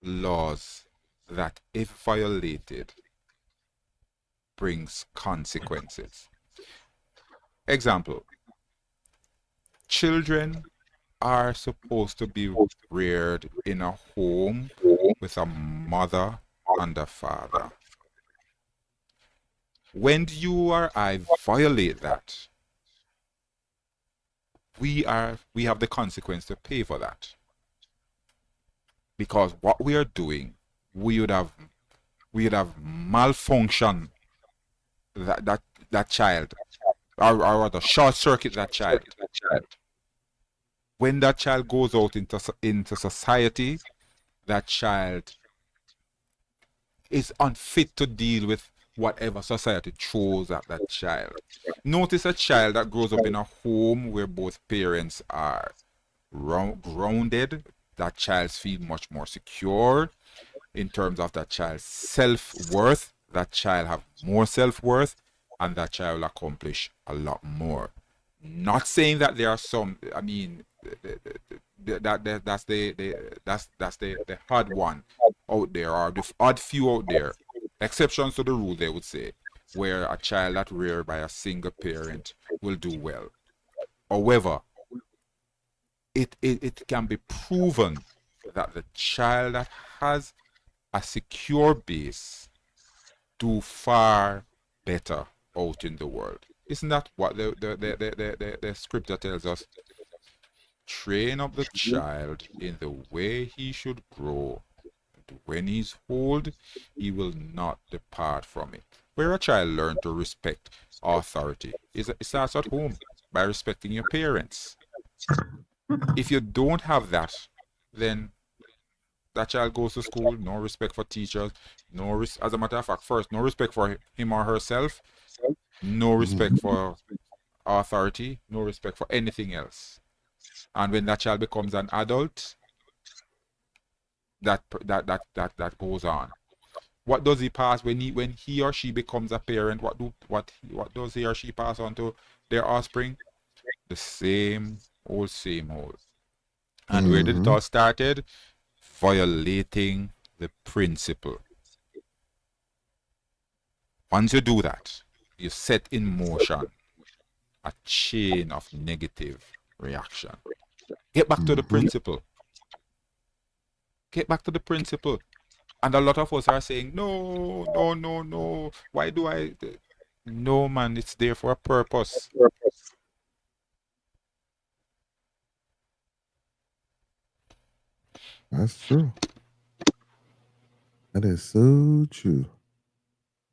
laws that, if violated, brings consequences. Example: children are supposed to be reared in a home with a mother and a father. When you or I violate that, we have the consequence to pay for that. Because what we are doing, we would have malfunctioned that child, or rather short circuit that child. When that child goes out into society, that child is unfit to deal with whatever society throws at that child. Notice a child that grows up in a home where both parents are grounded. That child feels much more secure in terms of that child's self-worth. That child have more self-worth, and that child will accomplish a lot more. Not saying that there are some, I mean, that's the hard one out there, or the odd few out there, exceptions to the rule, they would say, where a child that reared by a single parent will do well. However, it can be proven that the child that has a secure base do far better out in the world. Isn't that what the scripture tells us? Train up the child in the way he should grow, and when he's old, he will not depart from it. Where a child learns to respect authority, it starts at home, by respecting your parents. If you don't have that, then that child goes to school, no respect for teachers, as a matter of fact, first, no respect for him or herself, no respect for authority, no respect for anything else. And when that child becomes an adult, that goes on. What does he pass when he or she becomes a parent? What does he or she pass on to their offspring? The same All same old. And where did it all started? Violating the principle. Once you do that, you set in motion a chain of negative reaction. Get back to the principle. Get back to the principle. And a lot of us are saying, no, no, no, no. Why do I? No, man, it's there for a purpose. That's true. That is so true.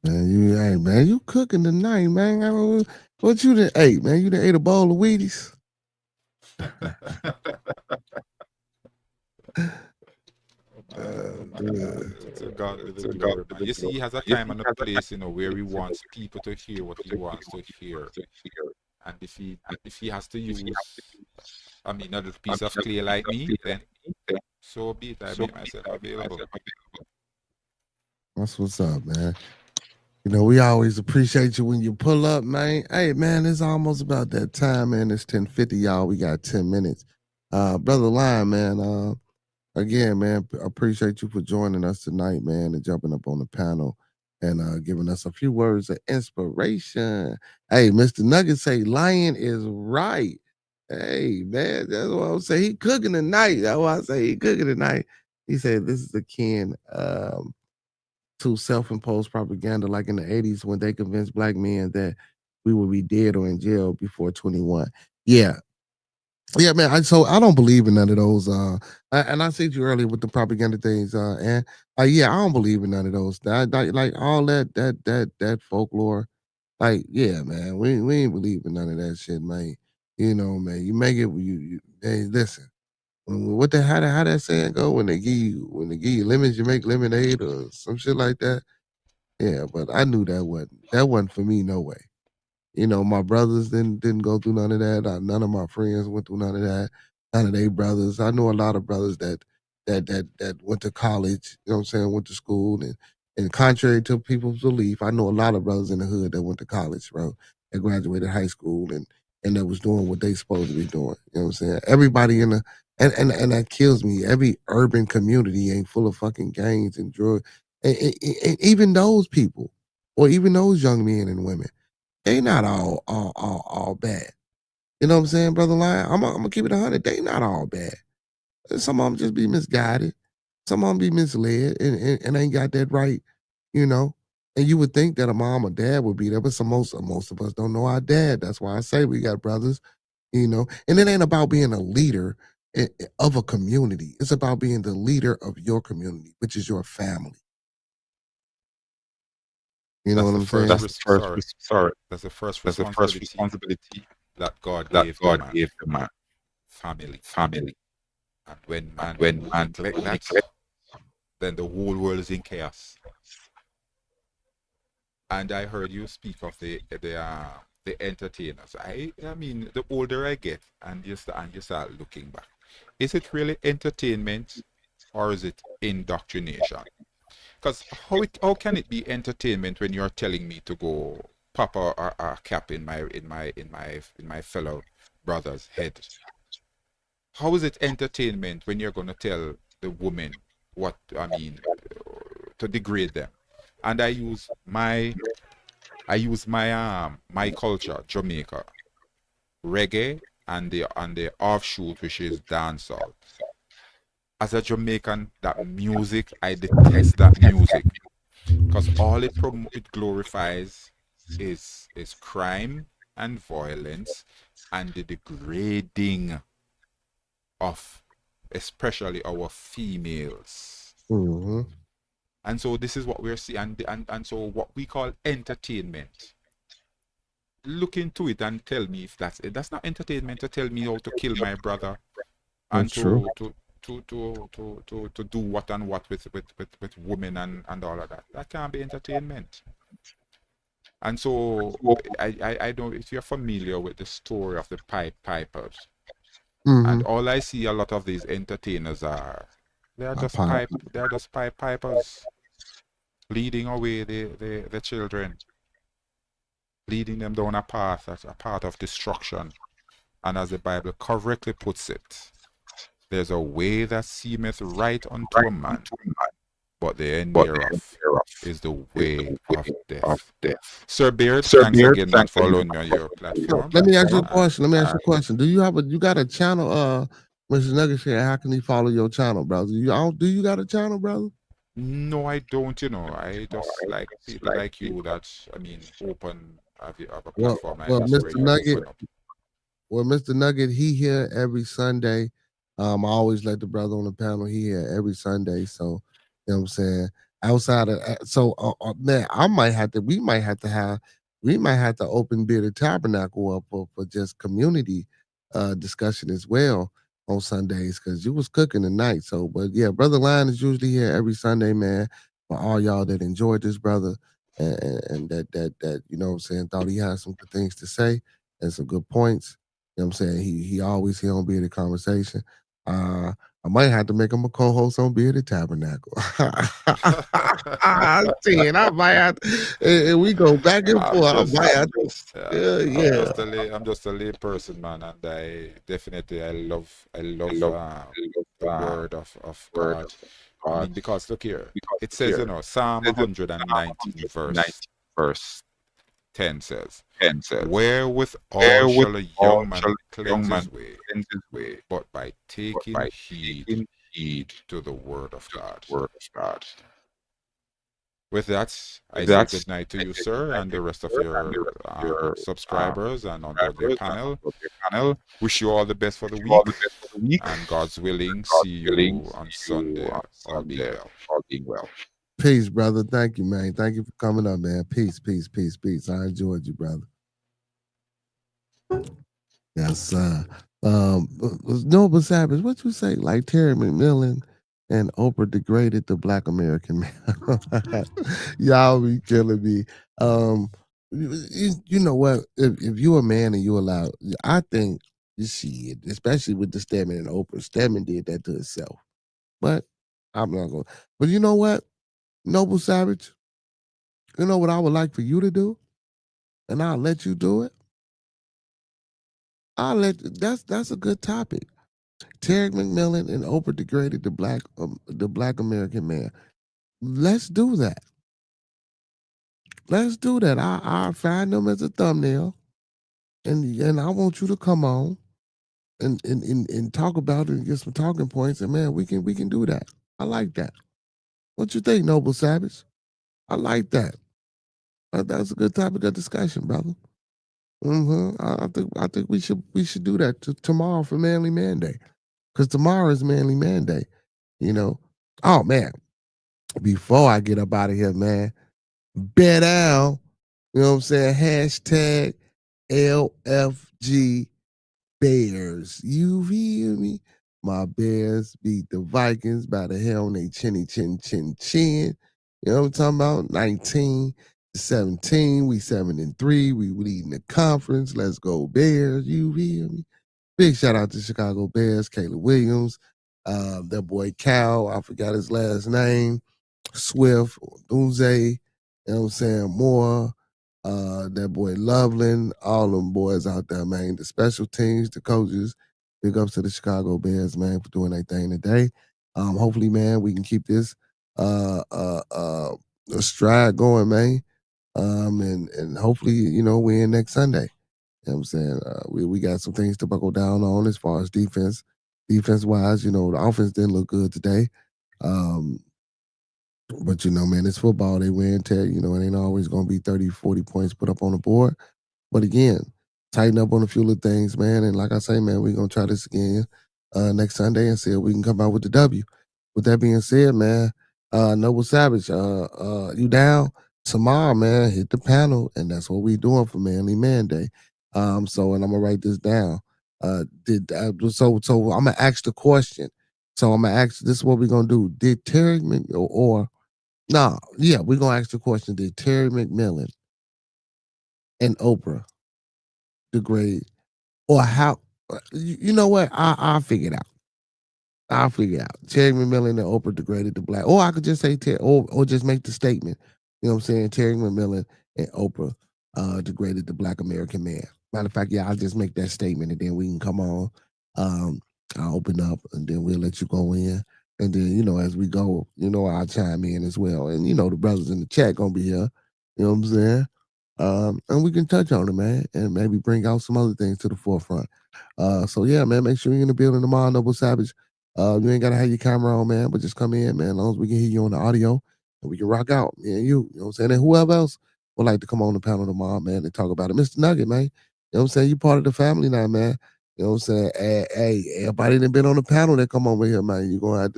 Man, you cooking tonight, man. What you done ate, man? You done ate a bowl of Wheaties? To God be the glory, man. You see, he has a time and a place, where he wants people to hear what he wants to hear. And if he has to use, another piece of clay like me, then so be it. I make myself available. That's what's up, man. We always appreciate you when you pull up, man. Hey, man, it's almost about that time, man. It's 10:50, y'all. We got 10 minutes. Brother Lion, man, again, man, appreciate you for joining us tonight, man, and jumping up on the panel and giving us a few words of inspiration. Hey, Mr. Nugget say Lion is right. Hey, man, that's what I'm saying. He cooking tonight. That's why I say he cooking tonight. He said this is akin to self-imposed propaganda like in the 80s when they convinced black men that we would be dead or in jail before 21. Yeah, man. So I don't believe in none of those. And I said you earlier with the propaganda things. And yeah, I don't believe in none of those. Like all that folklore. Like, yeah, man, we ain't believe in none of that shit, man. Man, you make it. Hey, listen. How that saying go? When they give you lemons, you make lemonade or some shit like that. Yeah, but I knew that wasn't for me, no way. My brothers didn't go through none of that. None of my friends went through none of that. None of their brothers. I know a lot of brothers that went to college. You know what I'm saying? Went to school and contrary to people's belief, I know a lot of brothers in the hood that went to college, bro. That graduated high school and that was doing what they supposed to be doing. You know what I'm saying? Everybody in the and that kills me. Every urban community ain't full of fucking gangs and drugs. And even those people, or even those young men and women, they not all bad. You know what I'm saying, brother Lion? I'm gonna keep it 100. They not all bad. Some of them just be misguided. Some of them be misled and ain't got that right. You know. And you would think that a mom or dad would be there, but most of us don't know our dad. That's why I say we got brothers. And it ain't about being a leader of a community. It's about being the leader of your community, which is your family. You know what I'm saying? That's the first responsibility that God gave the man. Family. And when man neglect that, then the whole world is in chaos. And I heard you speak of the entertainers. I mean, the older I get, and you start looking back, is it really entertainment, or is it indoctrination? Because how can it be entertainment when you're telling me to go pop a cap in my fellow brother's head? How is it entertainment when you're gonna tell the woman to degrade them? And I use my my culture, Jamaica, reggae, and the offshoot, which is dancehall. As a Jamaican, that music, I detest that music because all it glorifies is crime and violence and the degrading of especially our females. Mm-hmm. And so this is what we're seeing, and so what we call entertainment. Look into it and tell me if that's it. That's not entertainment to tell me how to kill my brother and to do what and what with women and all of that. That can't be entertainment. And so I don't, if you're familiar with the story of the Pied Pipers, and all I see a lot of these entertainers they're just Pied Pipers leading away the children, leading them down a path of destruction. And as the Bible correctly puts it, there's a way that seemeth right unto a man, but the end thereof is the way of death. Sir Beard, thanks again, man, for allowing me on your platform. Let me ask you a question. Do you got a channel, Mr. Nugget here? How can he follow your channel, brother? Do you got a channel, brother? No, I don't, I just like people like you that, open, have a platform like this where Mr. you Nugget, open up. Well, Mr. Nugget, he here every Sunday. I always let the brother on the panel. He here every Sunday. So, you know what I'm saying? Outside of man, we might have to open Bearded Tabernacle up for just community discussion as well on Sundays, because you was cooking tonight. So, but yeah, Brother Lion is usually here every Sunday, man. For all y'all that enjoyed this brother and that you know what I'm saying, thought he had some good things to say and some good points. You know what I'm saying? He always here on Bearded Conversation. I might have to make him a co-host on Bearded Tabernacle. I might have to, and we go back and forth. I'm just a lay person, man, and I love the word of God. Because look here, it says, Psalm 119 verse 10 says, wherewith all shall a young man cleanse his way, but by taking heed to the word of God. With that, I say good night to you, sir, and the rest of your subscribers and on your panel. Wish you all the best for the week, and God's willing, see you on Sunday. All being well. Peace, brother. Thank you, man. Thank you for coming up, man. Peace. I enjoyed you, brother. Yes, Noble Savage, what you say? Like Terry McMillan and Oprah degraded the Black American man. Y'all be killing me. You know what? If you're a man and you allow, I think you see it, especially with the Stedman and Oprah. Stedman did that to himself, but I'm not going. But you know what, Noble Savage, you know what I would like for you to do, and I'll let you do it. That's a good topic. Terry McMillan and Oprah degraded the black American man. Let's do that. I'll find them as a thumbnail, and I want you to come on and talk about it and get some talking points. And man, we can do that. I like that. What you think, Noble Savage? I like that. That's a good topic of discussion, brother. I think we should do that tomorrow for Manly Man Day, because tomorrow is Manly Man Day. Oh man, before I get up out of here, man, bet down. You know what I'm saying? Hashtag LFG Bears. You feel me? My Bears beat the Vikings by the hell on they chinny chin chin chin. You know what I'm talking about? 19-17. We 7-3. We leading the conference. Let's go Bears. You feel me? Big shout out to Chicago Bears, Caleb Williams, that boy Cal, I forgot his last name, Swift, Dunze, you know what I'm saying, Moore, that boy Loveland, all them boys out there, man. The special teams, the coaches, big ups to the Chicago Bears, man, for doing their thing today. Hopefully, man, we can keep this stride going, man. And hopefully, we in next Sunday. You know what I'm saying? We got some things to buckle down on as far as defense. Defense-wise, the offense didn't look good today. But, man, it's football. They wear and tear. It ain't always going to be 30, 40 points put up on the board. But, again, tighten up on a few of the things, man. And like I say, man, we're going to try this again next Sunday and see if we can come out with the W. With that being said, man, Noble Savage, you down? Tomorrow, man, hit the panel, and that's what we doing for Manly Man Day. And I'm gonna write this down. So I'm gonna ask the question. So I'm gonna ask. This is what we're gonna do. Did Terry we're gonna ask the question. Did Terry McMillan and Oprah degrade, or how? You know what? I'll figure it out. Terry McMillan and Oprah degraded the black. Or I could just say or just make the statement. You know what I'm saying? Terry McMillan and Oprah degraded the Black American man. Matter of fact, yeah, I'll just make that statement and then we can come on. Um, I'll open up and then we'll let you go in. And then, as we go, I'll chime in as well. And, the brothers in the chat gonna be here. You know what I'm saying? And we can touch on it, man, and maybe bring out some other things to the forefront. So yeah, man, make sure you're in the building tomorrow, Noble Savage. You ain't gotta have your camera on, man, but just come in, man. As long as we can hear you on the audio and we can rock out, me and you know what I'm saying? And whoever else would like to come on the panel tomorrow, man, and talk about it. Mr. Nugget, man. You know what I'm saying? You part of the family now, man. You know what I'm saying? Hey, everybody that been on the panel that come over here, man. You gonna have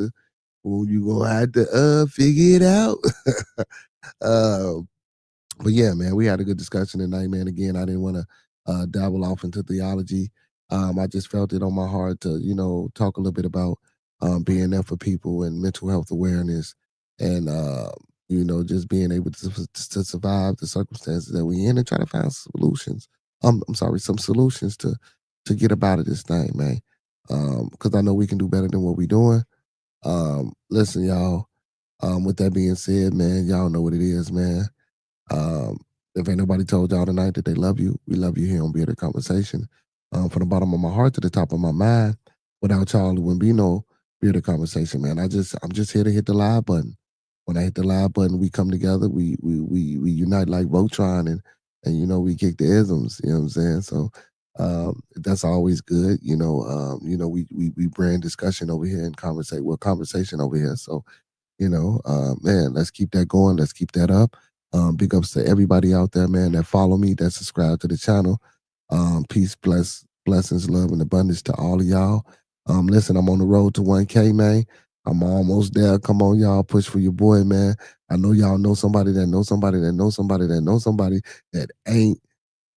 to figure it out. uh, but yeah, man, we had a good discussion tonight, man. Again, I didn't want to dabble off into theology. I just felt it on my heart to, talk a little bit about being there for people and mental health awareness and, just being able to survive the circumstances that we in and try to find solutions. I'm sorry, some solutions to get about of this thing, man. Because I know we can do better than what we're doing. Listen, y'all. With that being said, man, y'all know what it is, man. Um, if ain't nobody told y'all tonight that they love you, we love you here on Bearded Conversation. From the bottom of my heart to the top of my mind, without y'all, it wouldn't be no Bearded Conversation, man. I'm just here to hit the live button. When I hit the live button, we come together, we unite like Voltron, and we kick the isms. You know what I'm saying? So that's always good. We bring discussion over here and conversation over here. So man, let's keep that going. Let's keep that up. Big ups to everybody out there, man, that follow me, that subscribe to the channel. Peace, blessings, love, and abundance to all of y'all. Listen, I'm on the road to 1K, man. I'm almost there. Come on, y'all. Push for your boy, man. I know y'all know somebody that knows somebody that knows somebody that knows somebody that ain't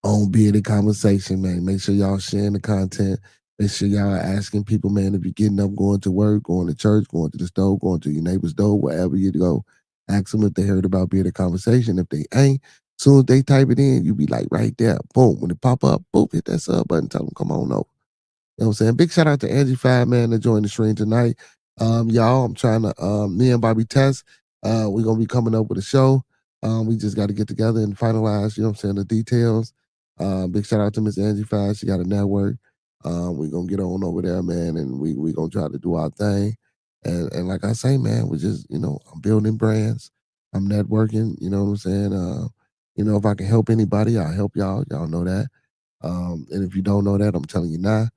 on Bearded Conversation, man. Make sure y'all sharing the content. Make sure y'all are asking people, man, if you're getting up, going to work, going to church, going to the store, going to your neighbor's door, wherever you go. Ask them if they heard about Bearded Conversation. If they ain't, soon as they type it in, you be like right there. Boom. When it pop up, boom, hit that sub button. Tell them, come on over. You know what I'm saying? Big shout out to Angie Five, man, to join the stream tonight. Y'all, I'm trying to, me and Bobby Tess, we're going to be coming up with a show. We just got to get together and finalize, you know what I'm saying, the details. Big shout out to Miss Angie Five. She got a network. We're going to get on over there, man, and we going to try to do our thing. And like I say, man, we just, I'm building brands. I'm networking, you know what I'm saying? If I can help anybody, I'll help y'all. Y'all know that. And if you don't know that, I'm telling you now.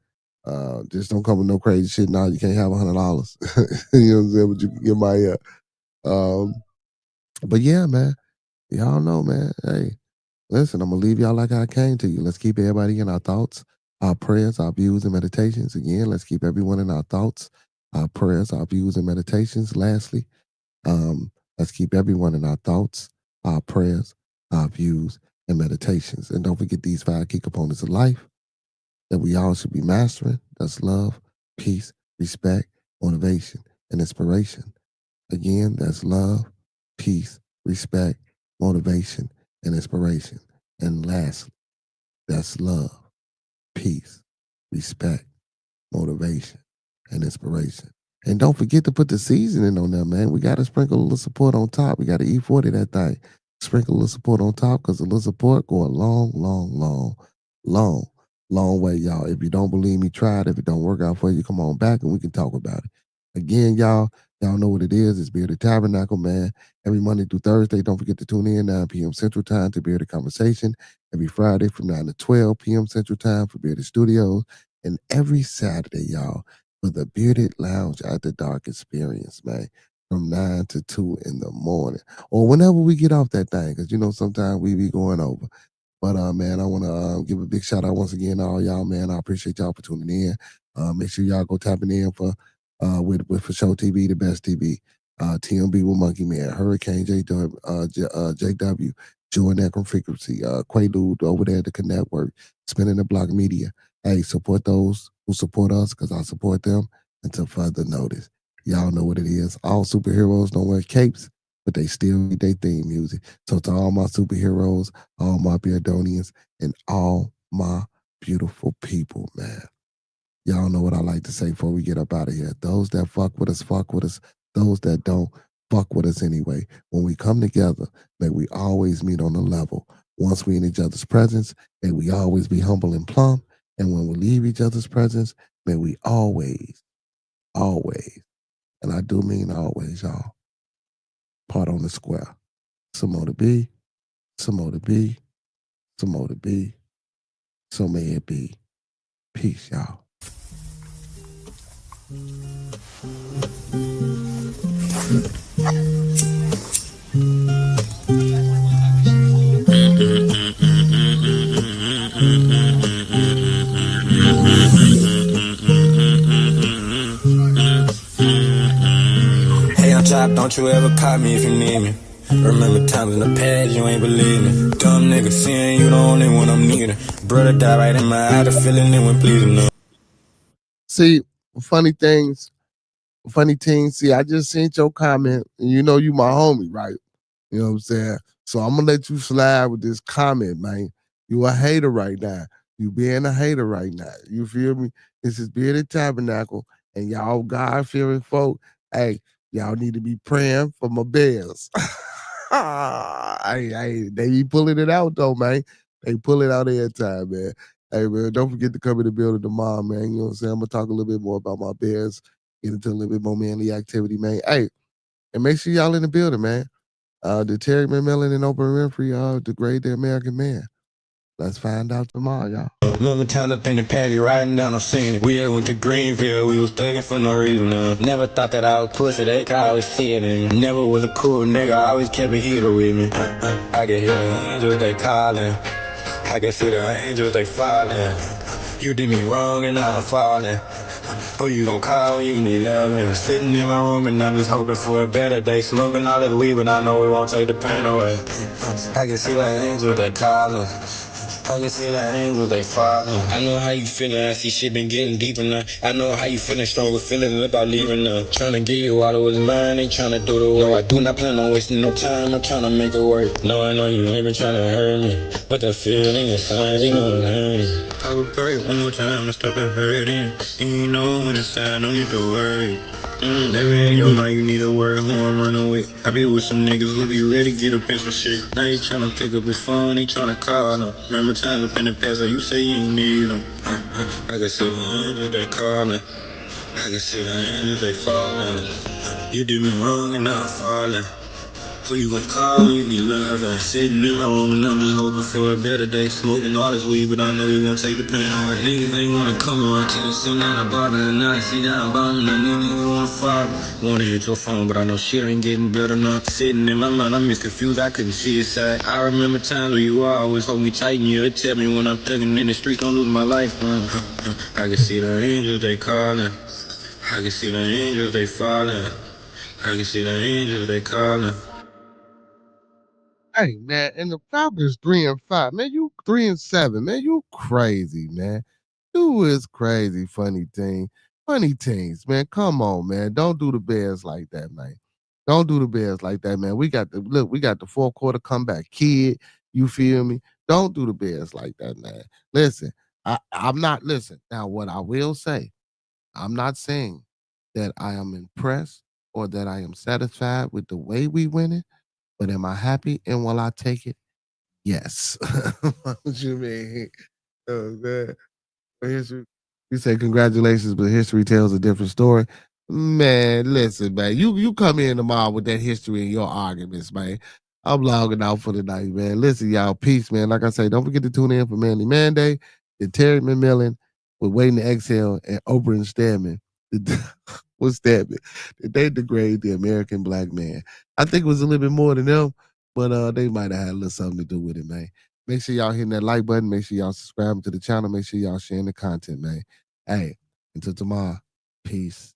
Just don't come with no crazy shit. Now you can't have $100. You know what I'm saying? But you can get my but yeah, man. Y'all know, man. Hey, listen, I'm gonna leave y'all like I came to you. Let's keep everybody in our thoughts, our prayers, our views, and meditations. Again, let's keep everyone in our thoughts, our prayers, our views, and meditations. Lastly, let's keep everyone in our thoughts, our prayers, our views, and meditations. And don't forget these 5 key components of life that we all should be mastering. That's love, peace, respect, motivation, and inspiration. Again, that's love, peace, respect, motivation, and inspiration. And lastly, that's love, peace, respect, motivation, and inspiration. And don't forget to put the seasoning on there, man. We got to sprinkle a little support on top. We got to E40 that thing. Sprinkle a little support on top because a little support go a long, long, long, long, long way, y'all. If you don't believe me, try it. If it don't work out for you, come on back and we can talk about it. Again, y'all know what it is. It's Bearded Tabernacle, man. Every Monday through Thursday, don't forget to tune in 9 p.m. Central Time to Bearded Conversation. Every Friday from 9 to 12 p.m. Central Time for Bearded Studios. And every Saturday, y'all, for the Bearded Lounge After Dark experience, man, from 9 to 2 in the morning. Or whenever we get off that thing, because, sometimes we be going over. But, man, I want to give a big shout out once again to all y'all, man. I appreciate y'all for tuning in. Make sure y'all go tapping in for For Show TV, the best TV. TMB with Monkey Man, Hurricane JW, Join That Frequency, Quaalude over there at the Network, Spinning the Block Media. Hey, support those who support us because I support them until further notice. Y'all know what it is. All superheroes don't wear capes, but they still need their theme music. So to all my superheroes, all my Beardonians, and all my beautiful people, man. Y'all know what I like to say before we get up out of here. Those that fuck with us, fuck with us. Those that don't, fuck with us anyway. When we come together, may we always meet on the level. Once we in each other's presence, may we always be humble and plumb. And when we leave each other's presence, may we always, and I do mean always, y'all, part on the square. Some more to be, some more to be, some more to be. So may it be. Peace, y'all. Hey, I'm Chop, don't you ever call me if you need me. Remember times in the past, you ain't believe me. Dumb nigga saying you the only one I'm needing. Brother died right in my eye, the feeling it when pleasing them. See, funny things, see, I just seen your comment, and you know you my homie, right? You know what I'm saying? So I'm gonna let you slide with this comment, man. You a hater right now. You being a hater right now. You feel me? This is being a Tabernacle, and y'all God-fearing folk. Hey, y'all need to be praying for my bears. They be pulling it out though, man. They pull it out every time, man. Hey, man, don't forget to come in the building tomorrow, man. You know what I'm saying? I'm gonna talk a little bit more about my bears, get into a little bit more manly activity, man. Hey, and make sure y'all in the building, man. Did Terry McMillan and Oprah Winfrey degrade the American man? Let's find out tomorrow, y'all. Remember time up in the patty riding down, I'm seeing it. We had went to Greenville, we was thugging for no reason. Never thought that I was pussy, they could always see it in me. Never was a cool nigga, I always kept a heater with me. I can hear the angels, they calling. I can see the angels, they falling. You did me wrong and now I'm falling. Who you gon' call when you need love? And sitting in my room and I'm just hoping for a better day. Smoking all that weed, but I know it won't take the pain away. I can see that angel, they calling. I can see that angel, they falling. I know how you feeling, I see shit been getting deeper now. I know how you feeling, stronger feeling about leaving now. Tryna get you out of his mind, ain't tryna do the work. No, I do not plan on wasting no time, I'm tryna make it work. No, I know you ain't been tryna hurt me, but the feeling is signs, you know what I mean. I would pray one more time to stop it hurting. You know when it's time, don't need to worry. Never in your mind, you need a word, who I'm running with. I be with some niggas who be ready to get up in some shit. Now he tryna pick up his phone, he tryna call them. Remember times up in the past, you say you ain't need them. I can see the angels, they calling. I can see the angels, they falling. You did me wrong and now I'm falling. Who you gon' call when you need love? Sitting in my room and I'm just hoping for a better day. Smoking all this weed, but I know you gon' take the pain away. Niggas ain't wanna come around till it's still not a bother. And now I see that I'm bombing, and niggas wanna follow. Wanna hit your phone, but I know shit ain't getting better now. Sitting in my mind, I'm misconfused, I couldn't see his side. I remember times when you always hold me tight and you'd tell me when I'm thugging in the streets, don't lose my life. I can see the angels, they calling. I can see the angels, they falling. I can see the angels, they calling. Hey, man, and the Falcons 3-5. Man, you 3-7. Man, you crazy, man. You is crazy, funny team. Funny teams, man. Come on, man. Don't do the Bears like that, man. Don't do the Bears like that, man. We got the fourth quarter comeback kid. You feel me? Don't do the Bears like that, man. Listen, I'm not listen. Now, what I will say, I'm not saying that I am impressed or that I am satisfied with the way we winning. But am I happy? And will I take it? Yes. What you mean? Oh, man. History, you say congratulations, but history tells a different story. Man, listen, man. You come in tomorrow with that history and your arguments, man. I'm logging out for the night, man. Listen, y'all. Peace, man. Like I say, don't forget to tune in for Manly Man Day. And Terry McMillan with Waiting to Exhale and Oprah and Stedman. What's Stedman? Did they degrade the American black man? I think it was a little bit more than them, but they might have had a little something to do with it, man. Make sure y'all hitting that like button. Make sure y'all subscribing to the channel. Make sure y'all sharing the content, man. Hey, until tomorrow, peace.